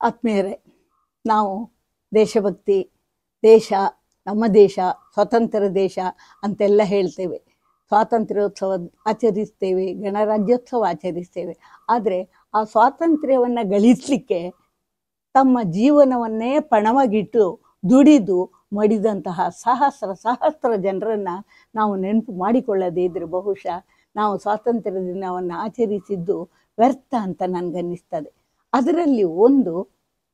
ಆತ್ಮೀಯರೇ, ನಾವು ದೇಶಭಕ್ತಿ, ದೇಶ, ನಮ್ಮ ದೇಶ, ಸ್ವತಂತ್ರ ದೇಶ ಅಂತೆಲ್ಲ ಹೇಳ್ತೇವೆ. ಸ್ವಾತಂತ್ರ್ಯೋತ್ಸವ ಆಚರಿಸ್ತೇವೆ, ಗಣರಾಜ್ಯೋತ್ಸವ ಆಚರಿಸ್ತೇವೆ. ಆದರೆ ಆ ಸ್ವಾತಂತ್ರ್ಯವನ್ನು ಗಳಿಸಲಿಕ್ಕೆ ತಮ್ಮ ಜೀವನವನ್ನೇ ಪಣವಾಗಿಟ್ಟು ದುಡಿದು ಮಡಿದಂತಹ ಸಹಸ್ರ ಜನರನ್ನು ನಾವು ನೆನಪು ಮಾಡಿಕೊಳ್ಳದೇ ಇದ್ದರೆ ಬಹುಶಃ ನಾವು ಸ್ವಾತಂತ್ರ್ಯ ದಿನವನ್ನು ಆಚರಿಸಿದ್ದು ವ್ಯರ್ಥ ಅಂತ ನನಗನ್ನಿಸ್ತದೆ. ಅದರಲ್ಲಿ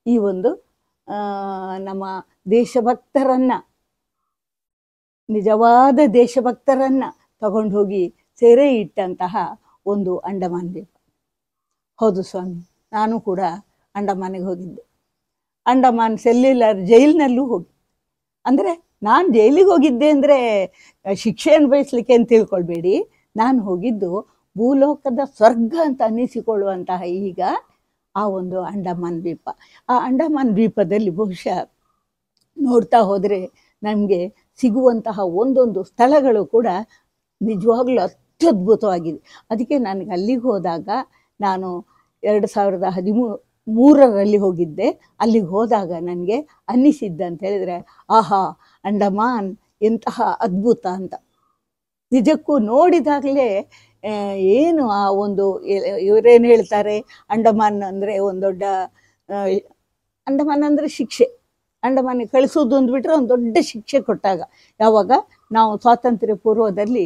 ಈ ಒಂದು ನಮ್ಮ ದೇಶಭಕ್ತರನ್ನು, ನಿಜವಾದ ದೇಶಭಕ್ತರನ್ನು ತಗೊಂಡು ಹೋಗಿ ಸೆರೆ ಇಟ್ಟಂತಹ ಒಂದು ಅಂಡಮಾನ್ ದ್ವೀಪ. ಹೌದು ಸ್ವಾಮಿ, ನಾನು ಕೂಡ ಅಂಡಮಾನಿಗೆ ಹೋಗಿದ್ದೆ. ಅಂಡಮಾನ್ ಸೆಲ್ಯುಲರ್ ಜೈಲಿನಲ್ಲೂ ಹೋಗಿ, ಅಂದರೆ ನಾನು ಜೈಲಿಗೆ ಹೋಗಿದ್ದೆ ಅಂದರೆ ಶಿಕ್ಷೆ ಅನುಭವಿಸ್ಲಿಕ್ಕೆ ಅಂತ ತಿಳ್ಕೊಳ್ಬೇಡಿ. ನಾನು ಹೋಗಿದ್ದು ಭೂಲೋಕದ ಸ್ವರ್ಗ ಅಂತ ಅನ್ನಿಸಿಕೊಳ್ಳುವಂತಹ ಈಗ ಆ ಒಂದು ಅಂಡಮಾನ್ ದ್ವೀಪ. ಆ ಅಂಡಮಾನ್ ದ್ವೀಪದಲ್ಲಿ ಬಹುಶಃ ನೋಡ್ತಾ ಹೋದರೆ ನಮಗೆ ಸಿಗುವಂತಹ ಒಂದೊಂದು ಸ್ಥಳಗಳು ಕೂಡ ನಿಜವಾಗ್ಲೂ ಅತ್ಯದ್ಭುತವಾಗಿದೆ. ಅದಕ್ಕೆ ನನಗೆ ಅಲ್ಲಿಗೆ ಹೋದಾಗ, ನಾನು 2013ರಲ್ಲಿ ಹೋಗಿದ್ದೆ. ಅಲ್ಲಿಗೆ ಹೋದಾಗ ನನಗೆ ಅನ್ನಿಸಿದ್ದಂತ ಹೇಳಿದರೆ, ಆಹಾ, ಅಂಡಮಾನ್ ಎಂತಹ ಅದ್ಭುತ ಅಂತ. ನಿಜಕ್ಕೂ ನೋಡಿದಾಗಲೇ ಏನು ಆ ಒಂದು, ಇವರೇನು ಹೇಳ್ತಾರೆ, ಅಂಡಮಾನ್ ಅಂದರೆ ಒಂದು ದೊಡ್ಡ, ಅಂಡಮಾನ್ ಅಂದರೆ ಶಿಕ್ಷೆ. ಅಂಡಮಾನಿಗೆ ಕಳಿಸೋದು ಅಂದ್ಬಿಟ್ರೆ ಒಂದು ದೊಡ್ಡ ಶಿಕ್ಷೆ ಕೊಟ್ಟಾಗ. ಯಾವಾಗ ನಾವು ಸ್ವಾತಂತ್ರ್ಯ ಪೂರ್ವದಲ್ಲಿ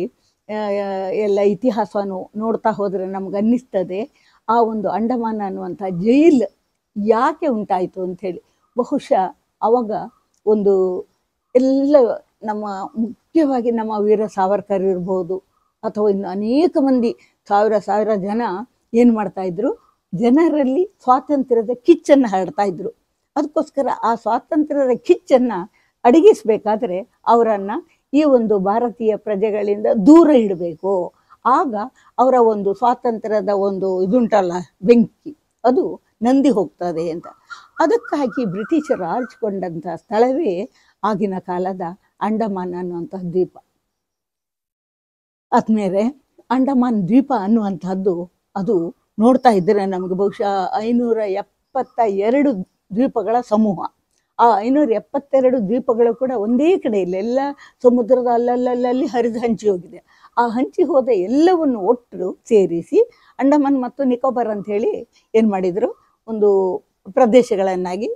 ಎಲ್ಲ ಇತಿಹಾಸವನ್ನು ನೋಡ್ತಾ ಹೋದರೆ ನಮ್ಗೆ ಅನ್ನಿಸ್ತದೆ, ಆ ಒಂದು ಅಂಡಮಾನ್ ಅನ್ನುವಂಥ ಜೈಲು ಯಾಕೆ ಉಂಟಾಯಿತು ಅಂಥೇಳಿ. ಬಹುಶಃ ಆವಾಗ ಒಂದು ಎಲ್ಲ ಮುಖ್ಯವಾಗಿ ನಮ್ಮ ವೀರ ಸಾವರ್ಕರ್ ಇರ್ಬೋದು, ಅಥವಾ ಇನ್ನು ಅನೇಕ ಮಂದಿ ಸಾವಿರ ಜನ ಏನು ಮಾಡ್ತಾಯಿದ್ರು, ಜನರಲ್ಲಿ ಸ್ವಾತಂತ್ರ್ಯದ ಕಿಚ್ಚನ್ನು ಹರಡ್ತಾಯಿದ್ರು. ಅದಕ್ಕೋಸ್ಕರ ಆ ಸ್ವಾತಂತ್ರ್ಯದ ಕಿಚ್ಚನ್ನು ಅಡಗಿಸಬೇಕಾದ್ರೆ ಅವರನ್ನು ಈ ಒಂದು ಭಾರತೀಯ ಪ್ರಜೆಗಳಿಂದ ದೂರ ಇಡಬೇಕು. ಆಗ ಅವರ ಒಂದು ಸ್ವಾತಂತ್ರ್ಯದ ಒಂದು ಇದುಂಟಲ್ಲ, ಬೆಂಕಿ, ಅದು ನಂದಿ ಹೋಗ್ತದೆ ಅಂತ. ಅದಕ್ಕಾಗಿ ಬ್ರಿಟಿಷರು ಆರಿಸಿಕೊಂಡಂಥ ಸ್ಥಳವೇ ಆಗಿನ ಕಾಲದ ಅಂಡಮಾನ್ ಅನ್ನುವಂಥ ದ್ವೀಪ. ಆದ್ಮೇಲೆ ಅಂಡಮಾನ್ ದ್ವೀಪ ಅನ್ನುವಂಥದ್ದು ಅದು ನೋಡ್ತಾ ಇದ್ದರೆ ನಮಗೆ ಬಹುಶಃ 572 ದ್ವೀಪಗಳ ಸಮೂಹ. ಆ 572 ದ್ವೀಪಗಳು ಕೂಡ ಒಂದೇ ಕಡೆ ಇಲ್ಲ, ಎಲ್ಲ ಸಮುದ್ರದ ಅಲ್ಲಲ್ಲಿ ಹರಿದು ಹಂಚಿ ಹೋಗಿದೆ. ಆ ಹಂಚಿ ಹೋದ ಎಲ್ಲವನ್ನು ಒಟ್ಟು ಸೇರಿಸಿ ಅಂಡಮಾನ್ ಮತ್ತು ನಿಕೋಬಾರ್ ಅಂಥೇಳಿ ಏನು ಮಾಡಿದರು, ಒಂದು ಪ್ರದೇಶಗಳನ್ನಾಗಿ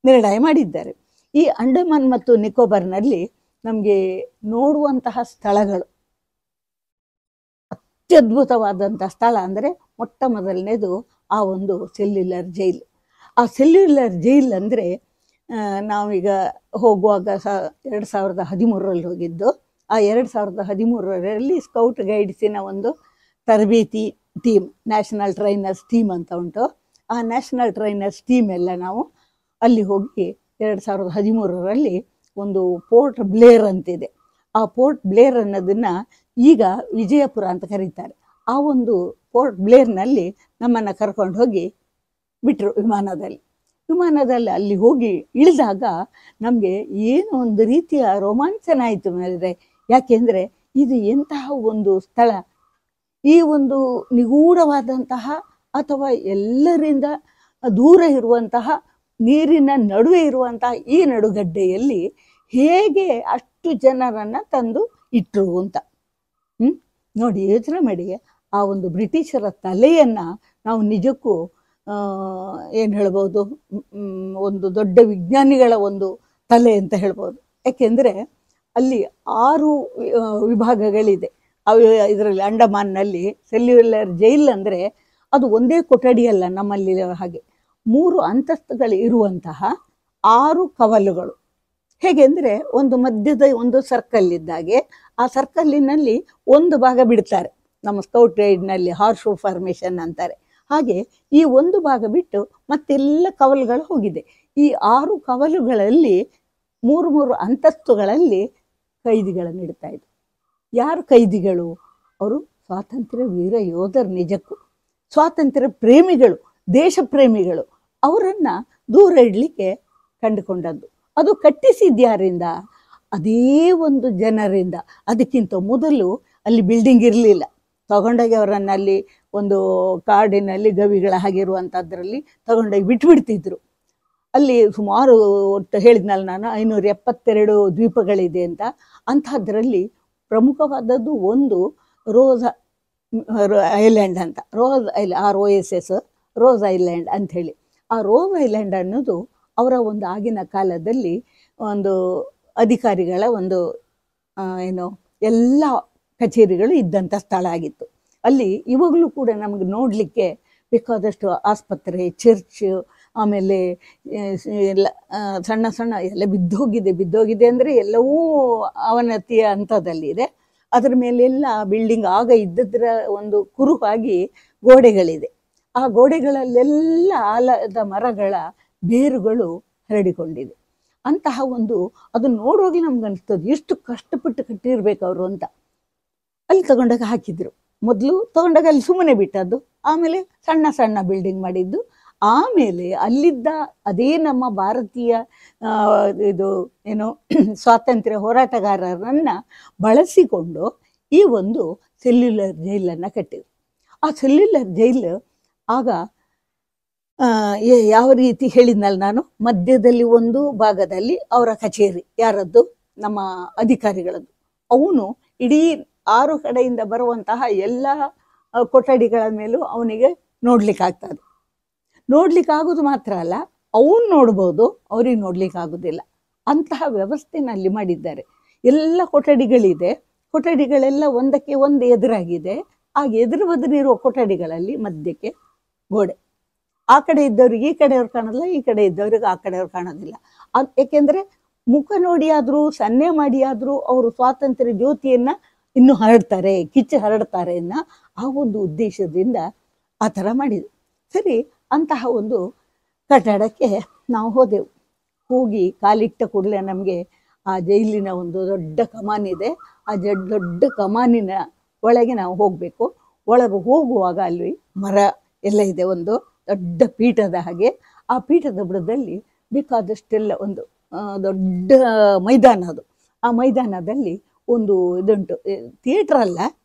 ನಿರ್ಣಯ ಮಾಡಿದ್ದಾರೆ. ಈ ಅಂಡಮಾನ್ ಮತ್ತು ನಿಕೋಬಾರ್ನಲ್ಲಿ ನಮಗೆ ನೋಡುವಂತಹ ಸ್ಥಳಗಳು, ಅತ್ಯದ್ಭುತವಾದಂಥ ಸ್ಥಳ ಅಂದರೆ ಮೊಟ್ಟ ಮೊದಲನೇದು ಆ ಒಂದು ಸೆಲ್ಯುಲರ್ ಜೈಲು. ಆ ಸೆಲ್ಯುಲರ್ ಜೈಲ್ ಅಂದರೆ ನಾವೀಗ ಹೋಗುವಾಗ 2013ರಲ್ಲಿ ಹೋಗಿದ್ದು. ಆ 2013ರಲ್ಲಿ ಸ್ಕೌಟ್ ಗೈಡ್ಸಿನ ಒಂದು ತರಬೇತಿ ಟೀಮ್, ನ್ಯಾಷನಲ್ ಟ್ರೈನರ್ಸ್ ಟೀಮ್ ಅಂತ ಉಂಟು. ಆ ನ್ಯಾಷನಲ್ ಟ್ರೈನರ್ಸ್ ಟೀಮ್ ಎಲ್ಲ ನಾವು ಅಲ್ಲಿ ಹೋಗಿ 2013ರಲ್ಲಿ ಒಂದು ಪೋರ್ಟ್ ಬ್ಲೇರ್ ಅಂತಿದೆ. ಆ ಪೋರ್ಟ್ ಬ್ಲೇರ್ ಅನ್ನೋದನ್ನು ಈಗ ವಿಜಯಪುರ ಅಂತ ಕರೀತಾರೆ. ಆ ಒಂದು ಪೋರ್ಟ್ ಬ್ಲೇರ್ನಲ್ಲಿ ನಮ್ಮನ್ನು ಕರ್ಕೊಂಡು ಹೋಗಿ ಬಿಟ್ಟರು ವಿಮಾನದಲ್ಲಿ. ಅಲ್ಲಿ ಹೋಗಿ ಇಳಿದಾಗ ನಮಗೆ ಏನು ಒಂದು ರೀತಿಯ ರೋಮಾಂಚನ ಆಯಿತು ಮೇಲೆ. ಯಾಕೆಂದರೆ ಇದು ಎಂತಹ ಒಂದು ಸ್ಥಳ, ಈ ಒಂದು ನಿಗೂಢವಾದಂತಹ ಅಥವಾ ಎಲ್ಲರಿಂದ ದೂರ ಇರುವಂತಹ ನೀರಿನ ನಡುವೆ ಇರುವಂತಹ ಈ ನಡುಗಡ್ಡೆಯಲ್ಲಿ ಹೇಗೆ ಅಷ್ಟು ಜನರನ್ನು ತಂದು ಇಟ್ಟರು ಅಂತ. ನೋಡಿ, ಯೋಚನೆ ಮಾಡಿ. ಆ ಒಂದು ಬ್ರಿಟಿಷರ ತಲೆಯನ್ನು ನಾವು ನಿಜಕ್ಕೂ ಏನು ಹೇಳ್ಬೋದು, ಒಂದು ದೊಡ್ಡ ವಿಜ್ಞಾನಿಗಳ ಒಂದು ತಲೆ ಅಂತ ಹೇಳ್ಬೋದು. ಯಾಕೆಂದರೆ ಅಲ್ಲಿ 6 ವಿಭಾಗಗಳಿದೆ. ಇದರಲ್ಲಿ ಅಂಡಮಾನ್ನಲ್ಲಿ ಸೆಲ್ಯುಲರ್ ಜೈಲ್ ಅಂದರೆ ಅದು ಒಂದೇ ಕೊಠಡಿಯಲ್ಲ, ನಮ್ಮಲ್ಲಿ ಹಾಗೆ 3 ಅಂತಸ್ತುಗಳು ಇರುವಂತಹ 6 ಕವಲುಗಳು. ಹೇಗೆ ಅಂದರೆ ಒಂದು ಮಧ್ಯದ ಒಂದು ಸರ್ಕಲ್ ಇದ್ದಾಗೆ, ಆ ಸರ್ಕಲ್ಲಿನಲ್ಲಿ ಒಂದು ಭಾಗ ಬಿಡ್ತಾರೆ. ನಮ್ಮ ಸ್ಕೌಟ್ ಗೈಡ್ನಲ್ಲಿ ಹಾರ್ಸ್ ಶೂ ಫಾರ್ಮೇಷನ್ ಅಂತಾರೆ. ಹಾಗೆ ಈ ಒಂದು ಭಾಗ ಬಿಟ್ಟು ಮತ್ತೆಲ್ಲ ಕವಲುಗಳು ಹೋಗಿದೆ. ಈ 6 ಕವಲುಗಳಲ್ಲಿ 3 ಅಂತಸ್ತುಗಳಲ್ಲಿ ಕೈದಿಗಳನ್ನು ಇಡ್ತಾ ಇದ್ರು. ಯಾರು ಕೈದಿಗಳು? ಅವರು ಸ್ವಾತಂತ್ರ್ಯ ವೀರ ಯೋಧರು, ನಿಜಕ್ಕೂ ಸ್ವಾತಂತ್ರ್ಯ ಪ್ರೇಮಿಗಳು, ದೇಶ ಪ್ರೇಮಿಗಳು. ಅವರನ್ನು ದೂರ ಇಡಲಿಕ್ಕೆ ಕಂಡುಕೊಂಡದ್ದು. ಅದು ಕಟ್ಟಿಸಿದ್ಯಾರಿಂದ? ಅದೇ ಒಂದು ಜನರಿಂದ. ಅದಕ್ಕಿಂತ ಮೊದಲು ಅಲ್ಲಿ ಬಿಲ್ಡಿಂಗ್ ಇರಲಿಲ್ಲ. ತಗೊಂಡೋಗಿ ಅವರನ್ನು ಅಲ್ಲಿ ಒಂದು ಕಾಡಿನಲ್ಲಿ ಗವಿಗಳ ಹಾಗಿರುವಂಥದ್ರಲ್ಲಿ ತಗೊಂಡೋಗಿ ಬಿಟ್ಬಿಡ್ತಿದ್ರು. ಅಲ್ಲಿ ಸುಮಾರು ಒಟ್ಟು ಹೇಳಿದ್ನಲ್ಲ ನಾನು 572 ದ್ವೀಪಗಳಿದೆ ಅಂತ. ಅಂಥದ್ರಲ್ಲಿ ಪ್ರಮುಖವಾದದ್ದು ಒಂದು ರೋಸ್ ಐಲ್ಯಾಂಡ್ ಅಂತ, ROSS ರೋಸ್ ಐಲ್ಯಾಂಡ್ ಅಂಥೇಳಿ. ಆ ರೋಸ್ ಐಲ್ಯಾಂಡ್ ಅನ್ನೋದು ಅವರ ಒಂದು ಆಗಿನ ಕಾಲದಲ್ಲಿ ಒಂದು ಅಧಿಕಾರಿಗಳ ಒಂದು ಎಲ್ಲ ಕಚೇರಿಗಳು ಇದ್ದಂಥ ಸ್ಥಳ ಆಗಿತ್ತು. ಅಲ್ಲಿ ಇವಾಗಲೂ ಕೂಡ ನಮಗೆ ನೋಡಲಿಕ್ಕೆ ಬೇಕಾದಷ್ಟು ಆಸ್ಪತ್ರೆ, ಚರ್ಚ್, ಆಮೇಲೆ ಎಲ್ಲ ಸಣ್ಣ ಸಣ್ಣ ಎಲ್ಲ ಬಿದ್ದೋಗಿದೆ ಅಂದರೆ ಎಲ್ಲವೂ ಅವನತಿಯ ಹಂತದಲ್ಲಿದೆ. ಅದರ ಮೇಲೆಲ್ಲ ಬಿಲ್ಡಿಂಗ್ ಆಗ ಇದ್ದದ್ರ ಒಂದು ಕುರುಹಾಗಿ ಗೋಡೆಗಳಿದೆ. ಆ ಗೋಡೆಗಳಲ್ಲೆಲ್ಲ ಆಲದ ಮರಗಳ ಬೇರುಗಳು ಹರಡಿಕೊಂಡಿದೆ. ಅಂತಹ ಒಂದು ಅದು ನೋಡುವಾಗಲೇ ನಮ್ಗೆ ಅನಿಸ್ತದೆ ಎಷ್ಟು ಕಷ್ಟಪಟ್ಟು ಕಟ್ಟಿರ್ಬೇಕು ಅವರು ಅಂತ. ಅಲ್ಲಿ ತಗೊಂಡಾಗ ಹಾಕಿದ್ರು, ಮೊದಲು ತಗೊಂಡಾಗ ಅಲ್ಲಿ ಸುಮ್ಮನೆ ಬಿಟ್ಟದ್ದು, ಆಮೇಲೆ ಸಣ್ಣ ಸಣ್ಣ ಬಿಲ್ಡಿಂಗ್ ಮಾಡಿದ್ದು, ಆಮೇಲೆ ಅಲ್ಲಿದ್ದ ಅದೇ ನಮ್ಮ ಭಾರತೀಯ ಸ್ವಾತಂತ್ರ್ಯ ಹೋರಾಟಗಾರರನ್ನ ಬಳಸಿಕೊಂಡು ಈ ಒಂದು ಸೆಲ್ಯುಲರ್ ಜೈಲನ್ನು ಕಟ್ಟಿದ್ರು. ಆ ಸೆಲ್ಯುಲರ್ ಜೈಲು ಆಗ ಯಾವ ರೀತಿ ಹೇಳಿದ್ನಲ್ಲ ನಾನು, ಮಧ್ಯದಲ್ಲಿ ಒಂದು ಭಾಗದಲ್ಲಿ ಅವರ ಕಚೇರಿ, ಯಾರದ್ದು, ನಮ್ಮ ಅಧಿಕಾರಿಗಳದ್ದು. ಅವನು ಇಡೀ 6 ಕಡೆಯಿಂದ ಬರುವಂತಹ ಎಲ್ಲ ಕೊಠಡಿಗಳ ಮೇಲೂ ಅವನಿಗೆ ನೋಡ್ಲಿಕ್ಕಾಗ್ತದೆ. ನೋಡ್ಲಿಕ್ಕಾಗೋದು ಮಾತ್ರ ಅಲ್ಲ, ಅವನು ನೋಡ್ಬೋದು, ಅವ್ರಿಗೆ ನೋಡ್ಲಿಕ್ಕಾಗೋದಿಲ್ಲ. ಅಂತಹ ವ್ಯವಸ್ಥೆನಲ್ಲಿ ಮಾಡಿದ್ದಾರೆ. ಎಲ್ಲ ಕೊಠಡಿಗಳಿದೆ, ಕೊಠಡಿಗಳೆಲ್ಲ ಒಂದಕ್ಕೆ ಒಂದು ಎದುರಾಗಿದೆ. ಆ ಎದುರು ಬದುರಿರುವ ಕೊಠಡಿಗಳಲ್ಲಿ ಮಧ್ಯಕ್ಕೆ ಗೋಡೆ. ಆ ಕಡೆ ಇದ್ದವ್ರಿಗೆ ಈ ಕಡೆಯವ್ರು ಕಾಣೋದಿಲ್ಲ, ಈ ಕಡೆ ಇದ್ದವ್ರಿಗೆ ಆ ಕಡೆಯವ್ರು ಕಾಣೋದಿಲ್ಲ. ಏಕೆಂದರೆ ಮುಖ ನೋಡಿಯಾದರೂ ಸನ್ನೆ ಮಾಡಿಯಾದರೂ ಅವರು ಸ್ವಾತಂತ್ರ್ಯ ಜ್ಯೋತಿಯನ್ನು ಇನ್ನೂ ಹರಡ್ತಾರೆ, ಕಿಚ್ಚು ಹರಡ್ತಾರೆ ಅನ್ನೋ ಆ ಒಂದು ಉದ್ದೇಶದಿಂದ ಆ ಥರ ಮಾಡಿದ್ರು. ಸರಿ, ಅಂತಹ ಒಂದು ಕಟ್ಟಡಕ್ಕೆ ನಾವು ಹೋದೆವು. ಹೋಗಿ ಕಾಲಿಟ್ಟ ಕೂಡಲೇ ನಮಗೆ ಆ ಜೈಲಿನ ಒಂದು ದೊಡ್ಡ ಕಮಾನಿದೆ. ಆ ದೊಡ್ಡ ಕಮಾನಿನ ಒಳಗೆ ನಾವು ಹೋಗಬೇಕು. ಒಳಗೆ ಹೋಗುವಾಗ ಅಲ್ಲಿ ಮರ ಎಲ್ಲ ಇದೆ, ಒಂದು ದೊಡ್ಡ ಪೀಠದ ಹಾಗೆ. ಆ ಪೀಠದ ಬುಡದಲ್ಲಿ ಬೇಕಾದಷ್ಟೆಲ್ಲ ಒಂದು ದೊಡ್ಡ ಮೈದಾನ ಅದು. ಆ ಮೈದಾನದಲ್ಲಿ ಒಂದು ಇದುಂಟು, ಥಿಯೇಟರ್ ಅಲ್ಲ,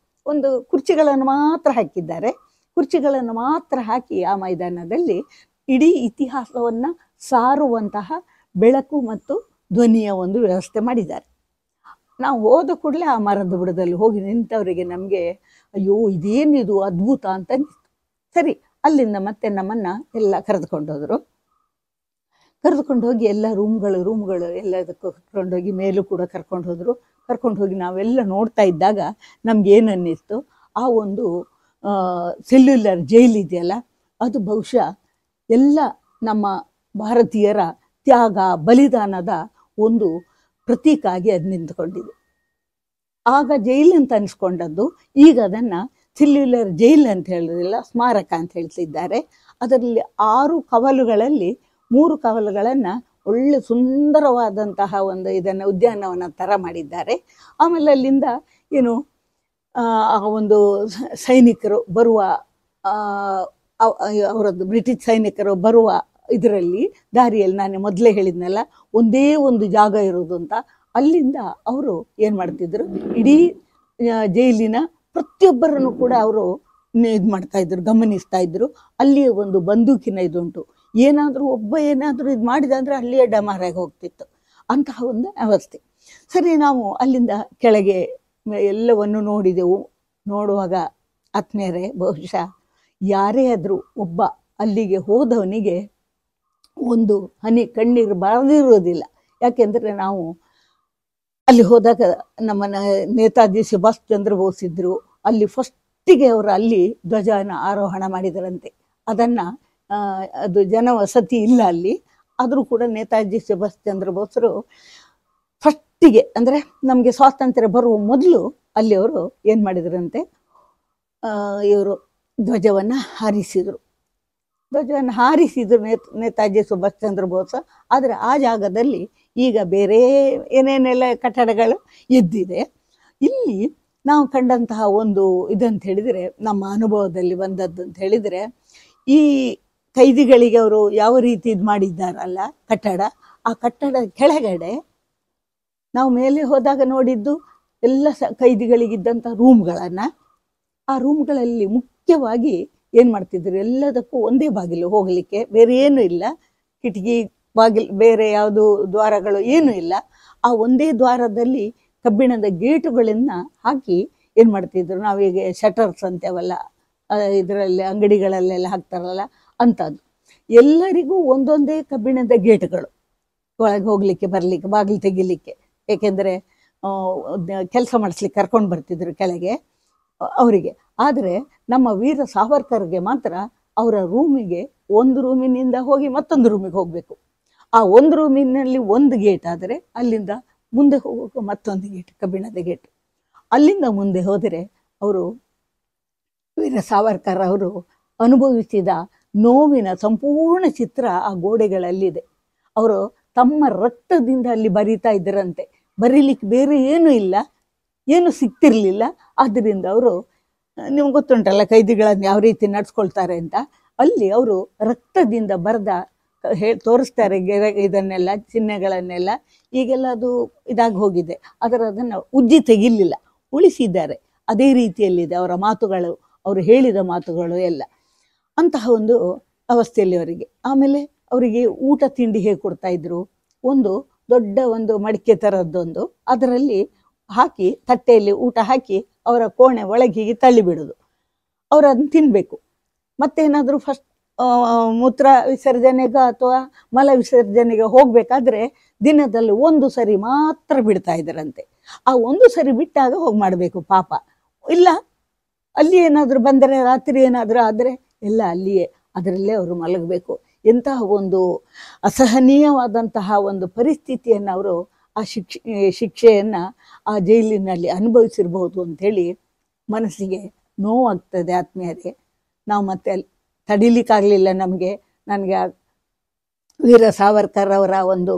ಒಂದು ಕುರ್ಚಿಗಳನ್ನು ಮಾತ್ರ ಹಾಕಿದ್ದಾರೆ. ಕುರ್ಚಿಗಳನ್ನು ಮಾತ್ರ ಹಾಕಿ ಆ ಮೈದಾನದಲ್ಲಿ ಇಡೀ ಇತಿಹಾಸವನ್ನು ಸಾರುವಂತಹ ಬೆಳಕು ಮತ್ತು ಧ್ವನಿಯ ಒಂದು ವ್ಯವಸ್ಥೆ ಮಾಡಿದ್ದಾರೆ. ನಾವು ಹೋದ ಕೂಡಲೇ ಆ ಮರದ ಬುಡದಲ್ಲಿ ಹೋಗಿ ನಿಂತವರಿಗೆ ನಮಗೆ ಅಯ್ಯೋ ಇದೇನಿದು ಅದ್ಭುತ ಅಂತ ಅನಿಸ್ತು. ಸರಿ, ಅಲ್ಲಿಂದ ಮತ್ತೆ ನಮ್ಮನ್ನು ಎಲ್ಲ ಕರೆದುಕೊಂಡೋದ್ರು. ಕರೆದುಕೊಂಡು ಹೋಗಿ ಎಲ್ಲ ರೂಮ್ಗಳು ಎಲ್ಲದಕ್ಕೂ ಕರ್ಕೊಂಡೋಗಿ ಮೇಲೂ ಕೂಡ ಕರ್ಕೊಂಡು ಹೋಗಿ ನಾವೆಲ್ಲ ನೋಡ್ತಾ ಇದ್ದಾಗ ನಮ್ಗೆ ಏನು ಅನ್ನಿಸ್ತು, ಆ ಒಂದು ಸೆಲ್ಯುಲರ್ ಜೈಲ್ ಇದೆಯಲ್ಲ, ಅದು ಬಹುಶಃ ಎಲ್ಲ ನಮ್ಮ ಭಾರತೀಯರ ತ್ಯಾಗ ಬಲಿದಾನದ ಒಂದು ಪ್ರತೀಕ ಆಗಿ ಅದು ನಿಂತ್ಕೊಂಡಿದೆ. ಆಗ ಜೈಲ್ ಅಂತ ಅನಿಸ್ಕೊಂಡದ್ದು, ಈಗ ಅದನ್ನು ಸೆಲ್ಯುಲರ್ ಜೈಲ್ ಅಂತ ಹೇಳೋದಿಲ್ಲ, ಸ್ಮಾರಕ ಅಂತ ಹೇಳ್ತಿದ್ದಾರೆ. ಅದರಲ್ಲಿ 6 ಕವಲುಗಳಲ್ಲಿ 3 ಕವಲುಗಳನ್ನು ಒಳ್ಳೆ ಸುಂದರವಾದಂತಹ ಒಂದು ಇದನ್ನು ಉದ್ಯಾನವನ ಥರ ಮಾಡಿದ್ದಾರೆ. ಆಮೇಲೆ ಅಲ್ಲಿಂದ ಏನು ಆ ಒಂದು ಸೈನಿಕರು ಬರುವ ಅವರದ್ದು ಬ್ರಿಟಿಷ್ ಸೈನಿಕರು ಬರುವ ಇದರಲ್ಲಿ ದಾರಿಯಲ್ಲಿ ನಾನು ಮೊದಲೇ ಹೇಳಿದ್ನಲ್ಲ, ಒಂದೇ ಒಂದು ಜಾಗ ಇರೋದು ಅಂತ. ಅಲ್ಲಿಂದ ಅವರು ಏನು ಮಾಡ್ತಿದ್ರು, ಇಡೀ ಜೈಲಿನ ಪ್ರತಿಯೊಬ್ಬರನ್ನು ಕೂಡ ಅವರು ಇದು ಮಾಡ್ತಾಯಿದ್ರು, ಗಮನಿಸ್ತಾ ಇದ್ರು. ಅಲ್ಲಿಯೇ ಒಂದು ಬಂದೂಕಿನ ಇದುಂಟು, ಏನಾದರೂ ಒಬ್ಬ ಏನಾದರೂ ಇದು ಮಾಡಿದ ಅಂದರೆ ಅಲ್ಲಿಯೇ ಡಮಾರಾಗಿ ಹೋಗ್ತಿತ್ತು, ಅಂತಹ ಒಂದು ವ್ಯವಸ್ಥೆ. ಸರಿ, ನಾವು ಅಲ್ಲಿಂದ ಕೆಳಗೆ ಎಲ್ಲವನ್ನು ನೋಡಿದೆವು. ನೋಡುವಾಗ ಆತ್ಮೀಯರೇ, ಬಹುಶಃ ಯಾರೇ ಆದರೂ ಒಬ್ಬ ಅಲ್ಲಿಗೆ ಹೋದವನಿಗೆ ಒಂದು ಹನಿ ಕಣ್ಣೀರು ಬರದಿರೋದಿಲ್ಲ. ಯಾಕೆಂದರೆ ನಾವು ಅಲ್ಲಿ ಹೋದಾಗ ನಮ್ಮ ನೇತಾಜಿ ಸುಭಾಷ್ ಚಂದ್ರ ಬೋಸ್ ಇದ್ದರು. ಅಲ್ಲಿ ಫಸ್ಟಿಗೆ ಅವರು ಅಲ್ಲಿ ಧ್ವಜನ ಆರೋಹಣ ಮಾಡಿದರಂತೆ. ಅದನ್ನು ಅದು ಜನವಸತಿ ಇಲ್ಲ ಅಲ್ಲಿ, ಆದರೂ ಕೂಡ ನೇತಾಜಿ ಸುಭಾಷ್ ಚಂದ್ರ ಬೋಸರು ಫಸ್ಟಿಗೆ ಅಂದರೆ ನಮಗೆ ಸ್ವಾತಂತ್ರ್ಯ ಬರುವ ಮೊದಲು ಅಲ್ಲಿ ಅವರು ಏನು ಮಾಡಿದ್ರಂತೆ, ಇವರು ಧ್ವಜವನ್ನು ಹಾರಿಸಿದರು. ನೇತಾಜಿ ಸುಭಾಷ್ ಚಂದ್ರ ಬೋಸ್. ಆದರೆ ಆ ಜಾಗದಲ್ಲಿ ಈಗ ಬೇರೆ ಏನೇನೆಲ್ಲ ಕಟ್ಟಡಗಳು ಎದ್ದಿದೆ. ಇಲ್ಲಿ ನಾವು ಕಂಡಂತಹ ಒಂದು ಇದಂತ ಹೇಳಿದರೆ, ನಮ್ಮ ಅನುಭವದಲ್ಲಿ ಬಂದದ್ದು ಅಂತ ಹೇಳಿದರೆ, ಈ ಕೈದಿಗಳಿಗೆ ಅವರು ಯಾವ ರೀತಿ ಇದು ಮಾಡಿದ್ದಾರಲ್ಲ ಕಟ್ಟಡ, ಆ ಕಟ್ಟಡ ಕೆಳಗಡೆ ನಾವು ಮೇಲೆ ಹೋದಾಗ ನೋಡಿದ್ದು ಎಲ್ಲ ಕೈದಿಗಳಿಗಿದ್ದಂಥ ರೂಮ್ಗಳನ್ನು. ಆ ರೂಮ್ಗಳಲ್ಲಿ ಮುಖ್ಯವಾಗಿ ಏನು ಮಾಡ್ತಿದ್ರು, ಎಲ್ಲದಕ್ಕೂ ಒಂದೇ ಬಾಗಿಲು ಹೋಗಲಿಕ್ಕೆ, ಬೇರೆ ಏನೂ ಇಲ್ಲ. ಕಿಟಕಿ ಬೇರೆ ಯಾವುದು ದ್ವಾರಗಳು ಏನೂ ಇಲ್ಲ. ಆ ಒಂದೇ ದ್ವಾರದಲ್ಲಿ ಕಬ್ಬಿಣದ ಗೇಟುಗಳನ್ನ ಹಾಕಿ ಏನು ಮಾಡ್ತಿದ್ರು, ನಾವೀಗ ಶಟರ್ಸ್ ಅಂತೇವಲ್ಲ ಇದರಲ್ಲಿ ಅಂಗಡಿಗಳಲ್ಲೆಲ್ಲ ಹಾಕ್ತಾರಲ್ಲ ಅಂಥದ್ದು. ಎಲ್ಲರಿಗೂ ಒಂದೊಂದೇ ಕಬ್ಬಿಣದ ಗೇಟುಗಳು, ಒಳಗೆ ಹೋಗ್ಲಿಕ್ಕೆ ಬರಲಿಕ್ಕೆ, ಬಾಗಿಲು ತೆಗಿಲಿಕ್ಕೆ. ಏಕೆಂದರೆ ಕೆಲಸ ಮಾಡಿಸ್ಲಿಕ್ಕೆ ಕರ್ಕೊಂಡು ಬರ್ತಿದ್ರು ಕೆಳಗೆ ಅವರಿಗೆ. ಆದರೆ ನಮ್ಮ ವೀರ ಸಾವರ್ಕರ್ಗೆ ಮಾತ್ರ ಅವರ ರೂಮಿಗೆ ಒಂದು ರೂಮಿನಿಂದ ಹೋಗಿ ಮತ್ತೊಂದು ರೂಮಿಗೆ ಹೋಗಬೇಕು. ಆ ಒಂದು ರೂಮಿನಲ್ಲಿ ಒಂದು ಗೇಟ್ ಆದರೆ ಅಲ್ಲಿಂದ ಮುಂದೆ ಹೋಗೋಕೆ ಮತ್ತೊಂದು ಗೇಟ್, ಕಬ್ಬಿಣದ ಗೇಟ್. ಅಲ್ಲಿಂದ ಮುಂದೆ ಹೋದರೆ ಅವರು ವೀರ ಸಾವರ್ಕರ್ ಅವರು ಅನುಭವಿಸಿದ ನೋವಿನ ಸಂಪೂರ್ಣ ಚಿತ್ರ ಆ ಗೋಡೆಗಳಲ್ಲಿದೆ. ಅವರು ತಮ್ಮ ರಕ್ತದಿಂದ ಅಲ್ಲಿ ಬರೀತಾ ಇದ್ದರಂತೆ. ಬರೀಲಿಕ್ಕೆ ಬೇರೆ ಏನೂ ಇಲ್ಲ, ಏನು ಸಿಗ್ತಿರ್ಲಿಲ್ಲ. ಆದ್ದರಿಂದ ಅವರು, ನಿಮ್ಗೆ ಗೊತ್ತುಂಟಲ್ಲ ಕೈದಿಗಳನ್ನು ಯಾವ ರೀತಿ ನಡ್ಸ್ಕೊಳ್ತಾರೆ ಅಂತ, ಅಲ್ಲಿ ಅವರು ರಕ್ತದಿಂದ ಬರೆದ ತೋರಿಸ್ತಾರೆ ಇದನ್ನೆಲ್ಲ, ಚಿಹ್ನೆಗಳನ್ನೆಲ್ಲ. ಈಗೆಲ್ಲ ಅದು ಇದಾಗಿ ಹೋಗಿದೆ, ಅದನ್ನು ಉಜ್ಜಿ ತೆಗಿಲಿಲ್ಲ, ಉಳಿಸಿದ್ದಾರೆ. ಅದೇ ರೀತಿಯಲ್ಲಿದೆ ಅವರ ಮಾತುಗಳು, ಅವರು ಹೇಳಿದ ಮಾತುಗಳು ಎಲ್ಲ. ಅಂತಹ ಒಂದು ಅವಸ್ಥೆಯಲ್ಲಿ ಅವರಿಗೆ. ಆಮೇಲೆ ಅವರಿಗೆ ಊಟ ತಿಂಡಿ ಹೇಗೆ ಕೊಡ್ತಾ ಇದ್ರು, ಒಂದು ದೊಡ್ಡ ಒಂದು ಮಡಿಕೆ ಥರದ್ದೊಂದು, ಅದರಲ್ಲಿ ಹಾಕಿ ತಟ್ಟೆಯಲ್ಲಿ ಊಟ ಹಾಕಿ ಅವರ ಕೋಣೆ ಒಳಗೆ ಹೀಗೆ ತಳ್ಳಿಬಿಡೋದು. ಅವರು ಅದನ್ನು ತಿನ್ನಬೇಕು. ಮತ್ತೇನಾದರೂ ಫಸ್ಟ್ ಮೂತ್ರ ವಿಸರ್ಜನೆಗೆ ಅಥವಾ ಮಲ ವಿಸರ್ಜನೆಗೆ ಹೋಗಬೇಕಾದ್ರೆ ದಿನದಲ್ಲಿ ಒಂದು ಸರಿ ಮಾತ್ರ ಬಿಡ್ತಾ ಇದ್ದರಂತೆ. ಆ ಒಂದು ಸರಿ ಬಿಟ್ಟಾಗ ಹೋಗಿ ಮಾಡಬೇಕು ಪಾಪ. ಇಲ್ಲ ಅಲ್ಲಿ ಏನಾದರೂ ಬಂದರೆ, ರಾತ್ರಿ ಏನಾದರೂ ಆದರೆ ಎಲ್ಲ ಅಲ್ಲಿಯೇ ಅದರಲ್ಲೇ ಅವರು ಮಲಗಬೇಕು. ಎಂತಹ ಒಂದು ಅಸಹನೀಯವಾದಂತಹ ಒಂದು ಪರಿಸ್ಥಿತಿಯನ್ನು ಅವರು ಆ ಶಿಕ್ಷೆಯನ್ನು ಆ ಜೈಲಿನಲ್ಲಿ ಅನುಭವಿಸಿರ್ಬೋದು ಅಂಥೇಳಿ ಮನಸ್ಸಿಗೆ ನೋವಾಗ್ತದೆ ಆತ್ಮೀಯರೇ. ನಾವು ಮತ್ತೆ ಅಲ್ಲಿ ತಡಿಲಿಕ್ಕಾಗಲಿಲ್ಲ ನನಗೆ ವೀರ ಸಾವರ್ಕರ್ ಅವರ ಒಂದು